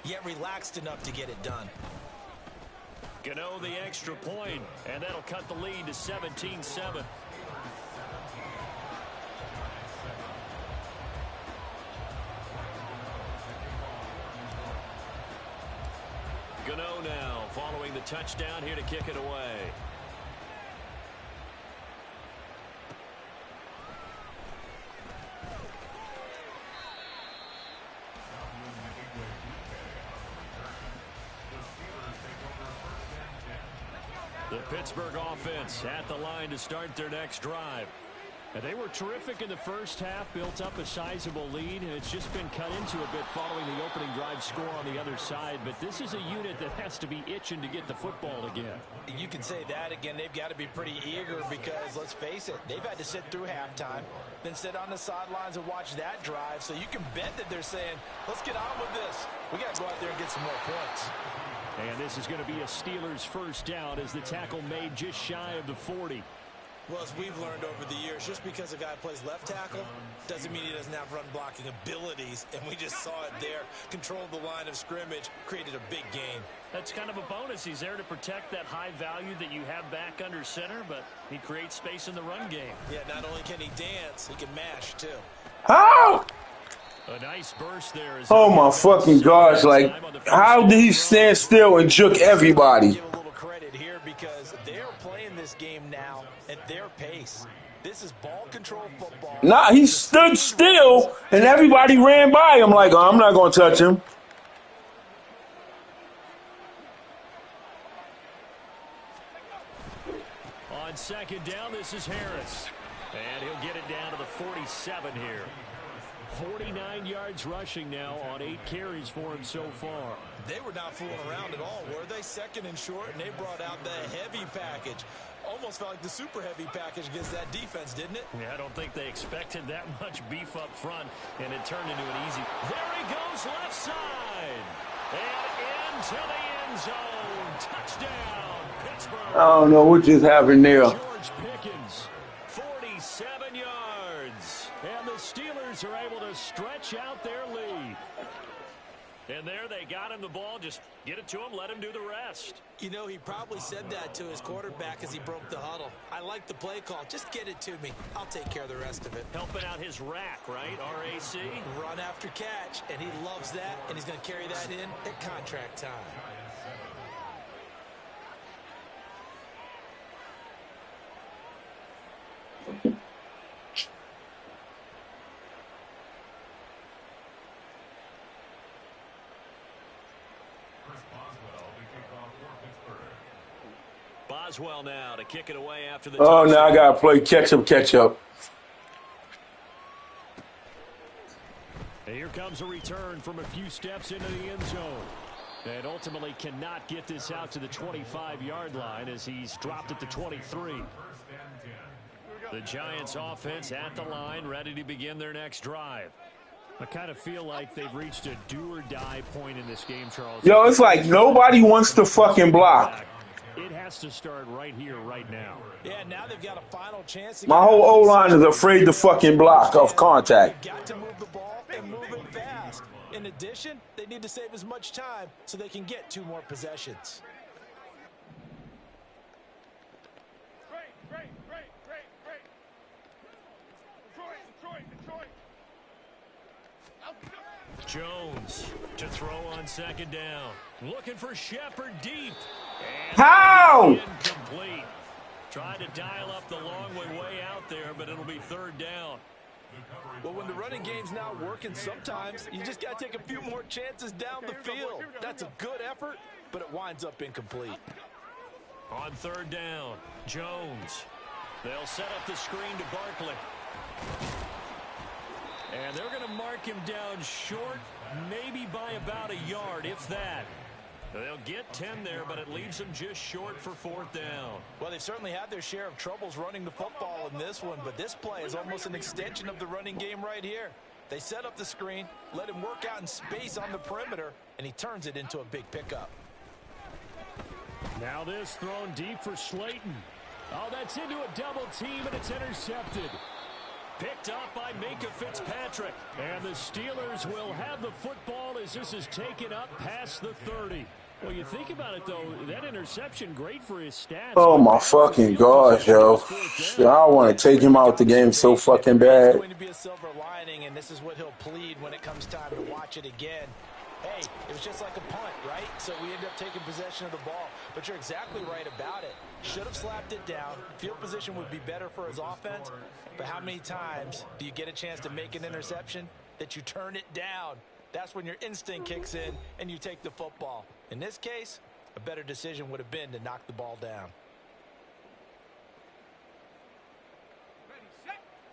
yet relaxed enough to get it done. Gano the extra point, and that'll cut the lead to 17-7. Gano now following the touchdown here to kick it away. The Pittsburgh offense at the line to start their next drive. And they were terrific in the first half, built up a sizable lead, and it's just been cut into a bit following the opening drive score on the other side. But this is a unit that has to be itching to get the football again. You can say that again. They've got to be pretty eager because, let's face it, they've had to sit through halftime, then sit on the sidelines and watch that drive. So you can bet that they're saying, let's get on with this. We got to go out there and get some more points. And this is going to be a Steelers first down as the tackle made just shy of the 40. Well, as we've learned over the years, just because a guy plays left tackle doesn't mean he doesn't have run blocking abilities. And we just saw it there. Controlled the line of scrimmage, created a big gain. That's kind of a bonus. He's there to protect that high value that you have back under center, but he creates space in the run game. Yeah, not only can he dance, he can mash too. How? A nice burst there. Oh my fucking gosh! Like, how did he stand still and juke everybody? Give a little credit here because they're playing this game now at their pace. This is ball control football. Nah, he stood still and everybody ran by him like, oh, I'm not going to touch him. On second down, this is Harris. And he'll get it down to the 47 here. 49 yards rushing now on 8 carries for him so far. They were not fooling around at all, were they? Second and short, and they brought out the heavy package. Almost felt like the super heavy package against that defense, didn't it? Yeah, I don't think they expected that much beef up front, and it turned into an easy. There he goes, left side. And into the end zone. Touchdown, Pittsburgh. I don't know what just happened there. George Pickens, 47 yards. And the Steelers are able to stretch out their lead. And there they got him the ball. Just get it to him, let him do the rest. You know, he probably said that to his quarterback as he broke the huddle. I like the play call. Just get it to me. I'll take care of the rest of it. Helping out his rack, right? RAC. Run after catch, and he loves that, and he's going to carry that in at contract time. Boswell now to kick it away after the Oh, now I got to play catch up. Here comes a return from a few steps into the end zone. And ultimately cannot get this out to the 25-yard line as he's dropped at the 23. The Giants offense at the line, ready to begin their next drive. I kind of feel like they've reached a do-or-die point in this game, Charles. Yo, it's like nobody wants to fucking block. It has to start right here, right now. Yeah, now they've got a final chance. My whole O-line is afraid to fucking block off contact. They've got to move the ball and move it fast. In addition, they need to save as much time so they can get 2 more possessions. Jones to throw on second down. Looking for Shepard deep. And How? incomplete. Tried to dial up the long way out there, but it'll be third down. Well, when the running game's not working, sometimes you just got to take a few more chances down the field. That's a good effort, but it winds up incomplete. On third down, Jones. They'll set up the screen to Barkley. And they're going to mark him down short, maybe by about a yard, if that. They'll get 10 there, but it leaves them just short for fourth down. Well, they've certainly had their share of troubles running the football in this one, but this play is almost an extension of the running game right here. They set up the screen, let him work out in space on the perimeter, and he turns it into a big pickup. Now this thrown deep for Slayton. Oh, that's into a double team, and it's intercepted. Picked up by Minka Fitzpatrick. And the Steelers will have the football as this is taken up past the 30. Well, you think about it, though, that interception, great for his stats. Oh, my fucking gosh, yo. I want to take him out the game so fucking bad. It's going to be a silver lining, and this is what he'll plead when it comes time to watch it again. Hey, it was just like a punt, right? So we end up taking possession of the ball. But you're exactly right about it. Should have slapped it down. Field position would be better for his offense. But how many times do you get a chance to make an interception that you turn it down? That's when your instinct kicks in and you take the football. In this case, a better decision would have been to knock the ball down.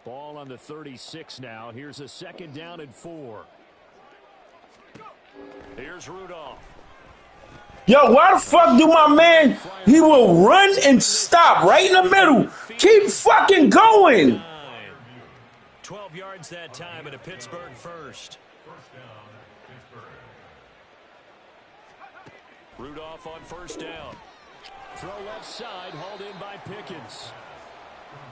Ball on the 36 now. Here's a second down and 4. Here's Rudolph. Yo, why the fuck do my man, he will run and stop right in the middle. Keep fucking going. 12 yards that time and a Pittsburgh first. Rudolph on first down. Throw left side, hauled in by Pickens.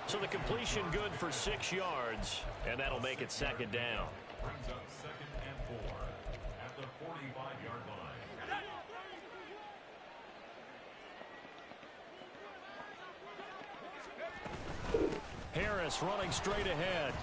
So the completion good for 6 yards, and that'll make it second down. Brings up 2nd and 4 at the 45-yard line. Harris running straight ahead.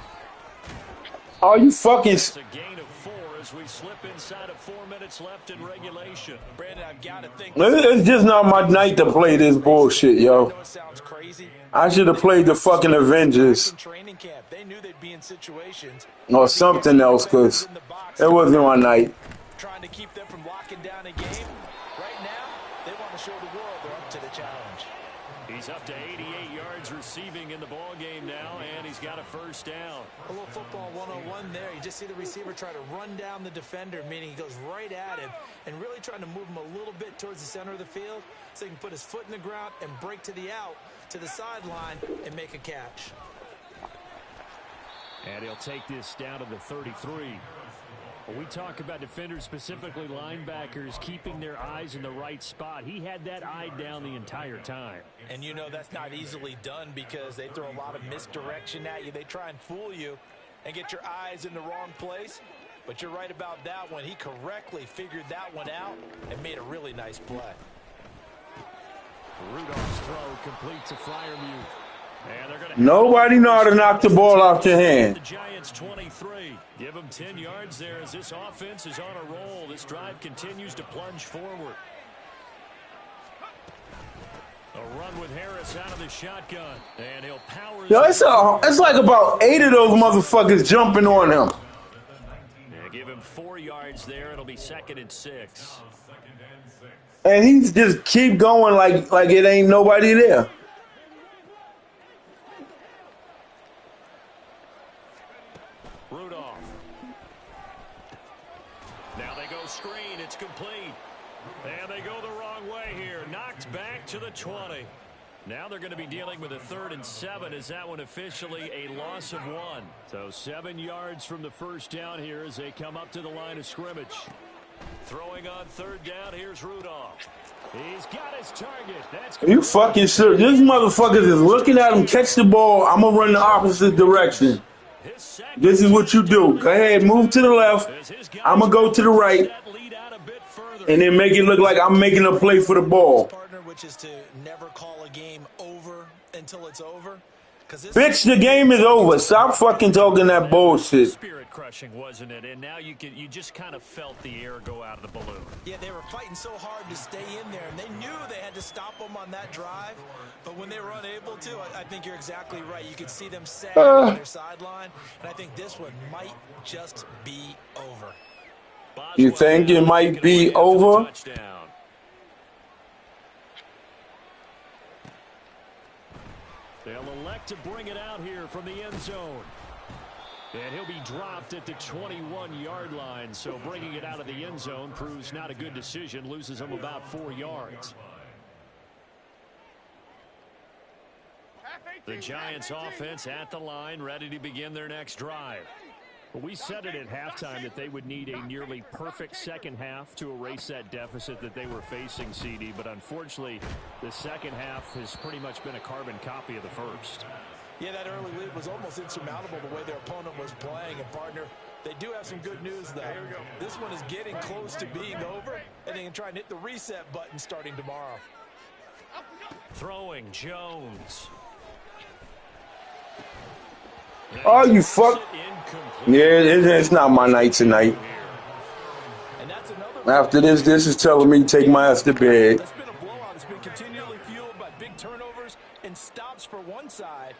Are you fucking... It's a gain of 4 as we slip inside of 4 minutes left in regulation. Brandon, I've got to think... It's just not my night to play this bullshit, yo. I know it sounds crazy. I should have played the fucking Avengers. Training camp, they knew they'd be in situations Or something else, because it wasn't my night. Trying to keep them from locking down a game. Right now, they want to show the world they're up to the challenge. He's up to 88 yards receiving in the ball game now, and he's got a first down. A little football 101 there. You just see the receiver try to run down the defender, meaning he goes right at him and really trying to move him a little bit towards the center of the field so he can put his foot in the ground and break to the out, to the sideline, and make a catch. And he'll take this down to the 33. When we talk about defenders, specifically linebackers, keeping their eyes in the right spot, he had that eye down the entire time. And you know that's not easily done because they throw a lot of misdirection at you. They try and fool you and get your eyes in the wrong place. But you're right about that one. He correctly figured that one out and made a really nice play. Rudolph's throw complete to Freiermuth. Nobody know how to knock the ball off your hand. The Giants 23. Give them 10 yards there as this offense is on a roll. This drive continues to plunge forward. A run with Harris out of the shotgun. And he'll power. Yo, it's like about 8 of those motherfuckers jumping on him. Yeah, give him 4 yards there. It'll be 2nd and 6. And he just keep going like it ain't nobody there. Rudolph. Now they go screen. It's complete. And they go the wrong way here. Knocked back to the 20. Now they're going to be dealing with a 3rd and 7. Is that one officially a loss of 1? So 7 yards from the first down here as they come up to the line of scrimmage. Throwing on 3rd down. Here's Rudolph. He's got his target. That's you fucking serious. This motherfucker is looking at him, catch the ball. I'm going to run the opposite direction. This is what you do. Go ahead, move to the left. I'm going to go to the right. And then make it look like I'm making a play for the ball. Partner, which is to never call a game over until it's over. Bitch, the game is over. Stop fucking talking that bullshit. Spirit crushing, wasn't it? And now you just kind of felt the air go out of the balloon. Yeah, they were fighting so hard to stay in there, and they knew they had to stop them on that drive. But when they were unable to, I think you're exactly right. You could see them sag on their sideline, and I think this one might just be over. You think it might be over? They'll elect to bring it out here from the end zone. And he'll be dropped at the 21-yard line. So bringing it out of the end zone proves not a good decision. Loses him about 4 yards. The Giants offense at the line, ready to begin their next drive. Well, we said it at halftime that they would need a nearly perfect second half to erase that deficit that they were facing, CD. But unfortunately, the second half has pretty much been a carbon copy of the first. Yeah, that early lead was almost insurmountable the way their opponent was playing. And, partner, they do have some good news, though. This one is getting close to being over, and they can try and hit the reset button starting tomorrow. Throwing Jones. Oh, you fuck. Yeah, it's not my night tonight. After this is telling me to take my ass to bed. It's been a blowout. It's been continually fueled by big turnovers and stops for one side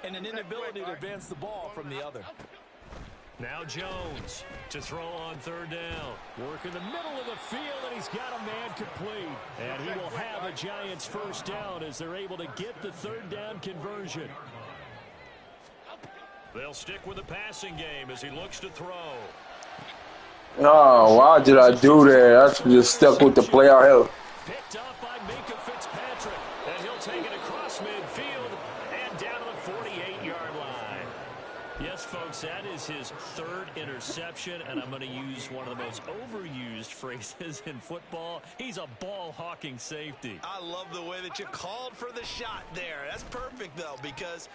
and an inability to advance the ball from the other. Now Jones to throw on 3rd down. Work in the middle of the field, and he's got a man complete. And he will have a Giants first down as they're able to get the 3rd down conversion. They'll stick with the passing game as he looks to throw. Oh, why did I do that? I should just stuck with the play out here. Picked up by Minka Fitzpatrick, and he'll take it across midfield and down to the 48-yard line. Yes, folks, that is his 3rd interception, and I'm going to use one of the most overused phrases in football. He's a ball-hawking safety. I love the way that you called for the shot there. That's perfect, though, because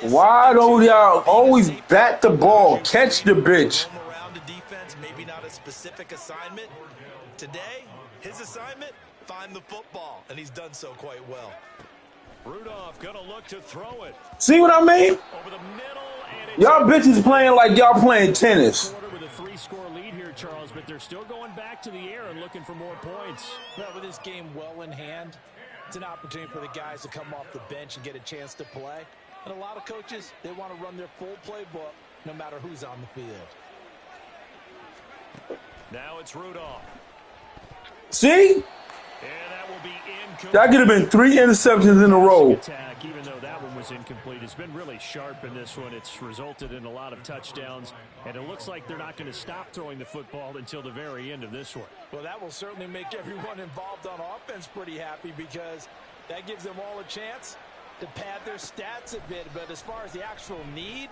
why don't y'all always bat the ball, catch the bitch? Around the defense, maybe not a specific assignment. Today, his assignment, find the football, and he's done so quite well. Rudolph gonna look to throw it. See what I mean? Over the middle, and y'all bitches playing like y'all playing tennis. With a 3-score lead here, Charles, but they're still going back to the air and looking for more points. Well, with this game well in hand, it's an opportunity for the guys to come off the bench and get a chance to play. And a lot of coaches, they want to run their full playbook no matter who's on the field. Now it's Rudolph. See? And that will be incomplete. That could have been 3 interceptions in a row. Attack, even though that one was incomplete, it's been really sharp in this one. It's resulted in a lot of touchdowns, and it looks like they're not going to stop throwing the football until the very end of this one. Well, that will certainly make everyone involved on offense pretty happy because that gives them all a chance to pad their stats a bit. But as far as the actual need,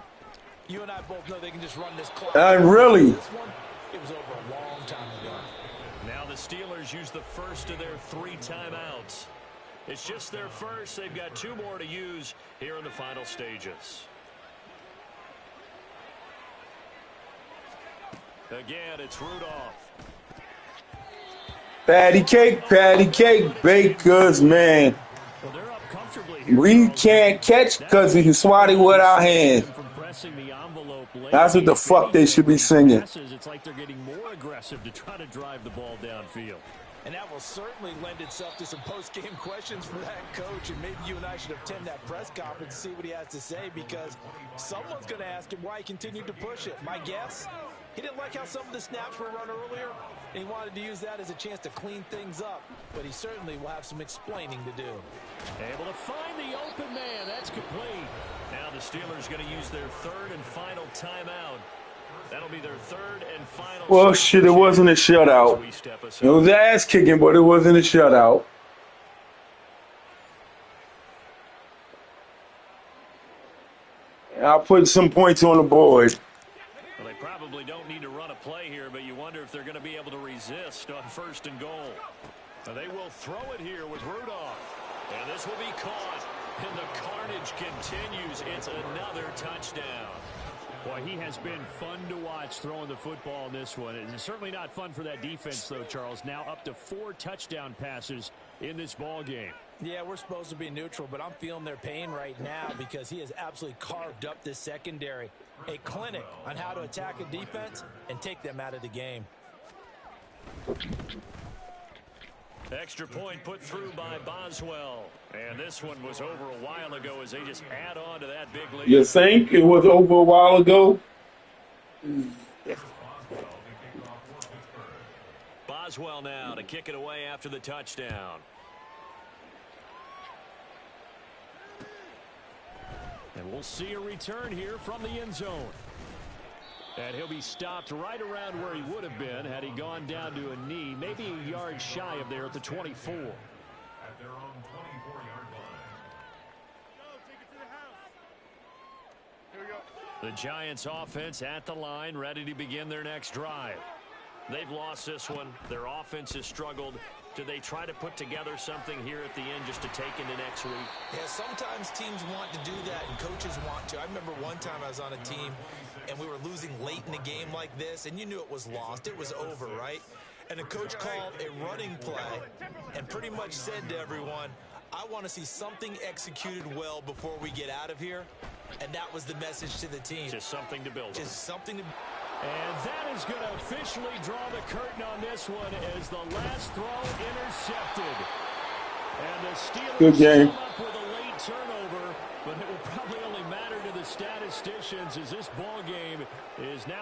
you and I both know they can just run this clock. Really? This one, it was over a long time ago. Now the Steelers use the first of their 3 timeouts. It's just their first. They've got 2 more to use here in the final stages. Again, it's Rudolph. Patty cake, baked goods, man. Well, they're up comfortably here. We can't catch because we can swat it with our hands. That's what the fuck they should be singing. It's like they're getting more aggressive to try to drive the ball downfield. And that will certainly lend itself to some post-game questions for that coach. And maybe you and I should attend that press conference and see what he has to say, because someone's going to ask him why he continued to push it. My guess, he didn't like how some of the snaps were run earlier, and he wanted to use that as a chance to clean things up. But he certainly will have some explaining to do. Able to find the open man. That's complete. Now the Steelers going to use their 3rd and final timeout. That'll be their 3rd and final. Well, shit, it wasn't a shutout. It was ass kicking, but it wasn't a shutout. I'll put some points on the board. Well, they probably don't need to run a play here, but you wonder if they're going to be able to resist on 1st and goal. Now they will throw it here with Rudolph. And this will be caught. And the carnage continues. It's another touchdown. Boy, he has been fun to watch throwing the football in this one. It's certainly not fun for that defense, though, Charles. Now up to 4 touchdown passes in this ball game. Yeah, we're supposed to be neutral, but I'm feeling their pain right now because he has absolutely carved up this secondary. A clinic on how to attack a defense and take them out of the game. Extra point put through by Boswell. And this one was over a while ago as they just add on to that big lead. You think it was over a while ago? Boswell now to kick it away after the touchdown. And we'll see a return here from the end zone. And he'll be stopped right around where he would have been had he gone down to a knee, maybe a yard shy of there at the 24. At their own 24-yard line. The Giants offense at the line, ready to begin their next drive. They've lost this one. Their offense has struggled. Do they try to put together something here at the end just to take into next week? Yeah, sometimes teams want to do that and coaches want to. I remember one time I was on a team and we were losing late in a game like this, and you knew it was lost. It was over, right? And the coach called a running play and pretty much said to everyone, I want to see something executed well before we get out of here. And that was the message to the team. Just something to build on. Just something to... And that is going to officially draw the curtain on this one as the last throw intercepted. And the Steelers Good game. come up with a late turnover, but it will probably only matter to the statisticians as this ball game is now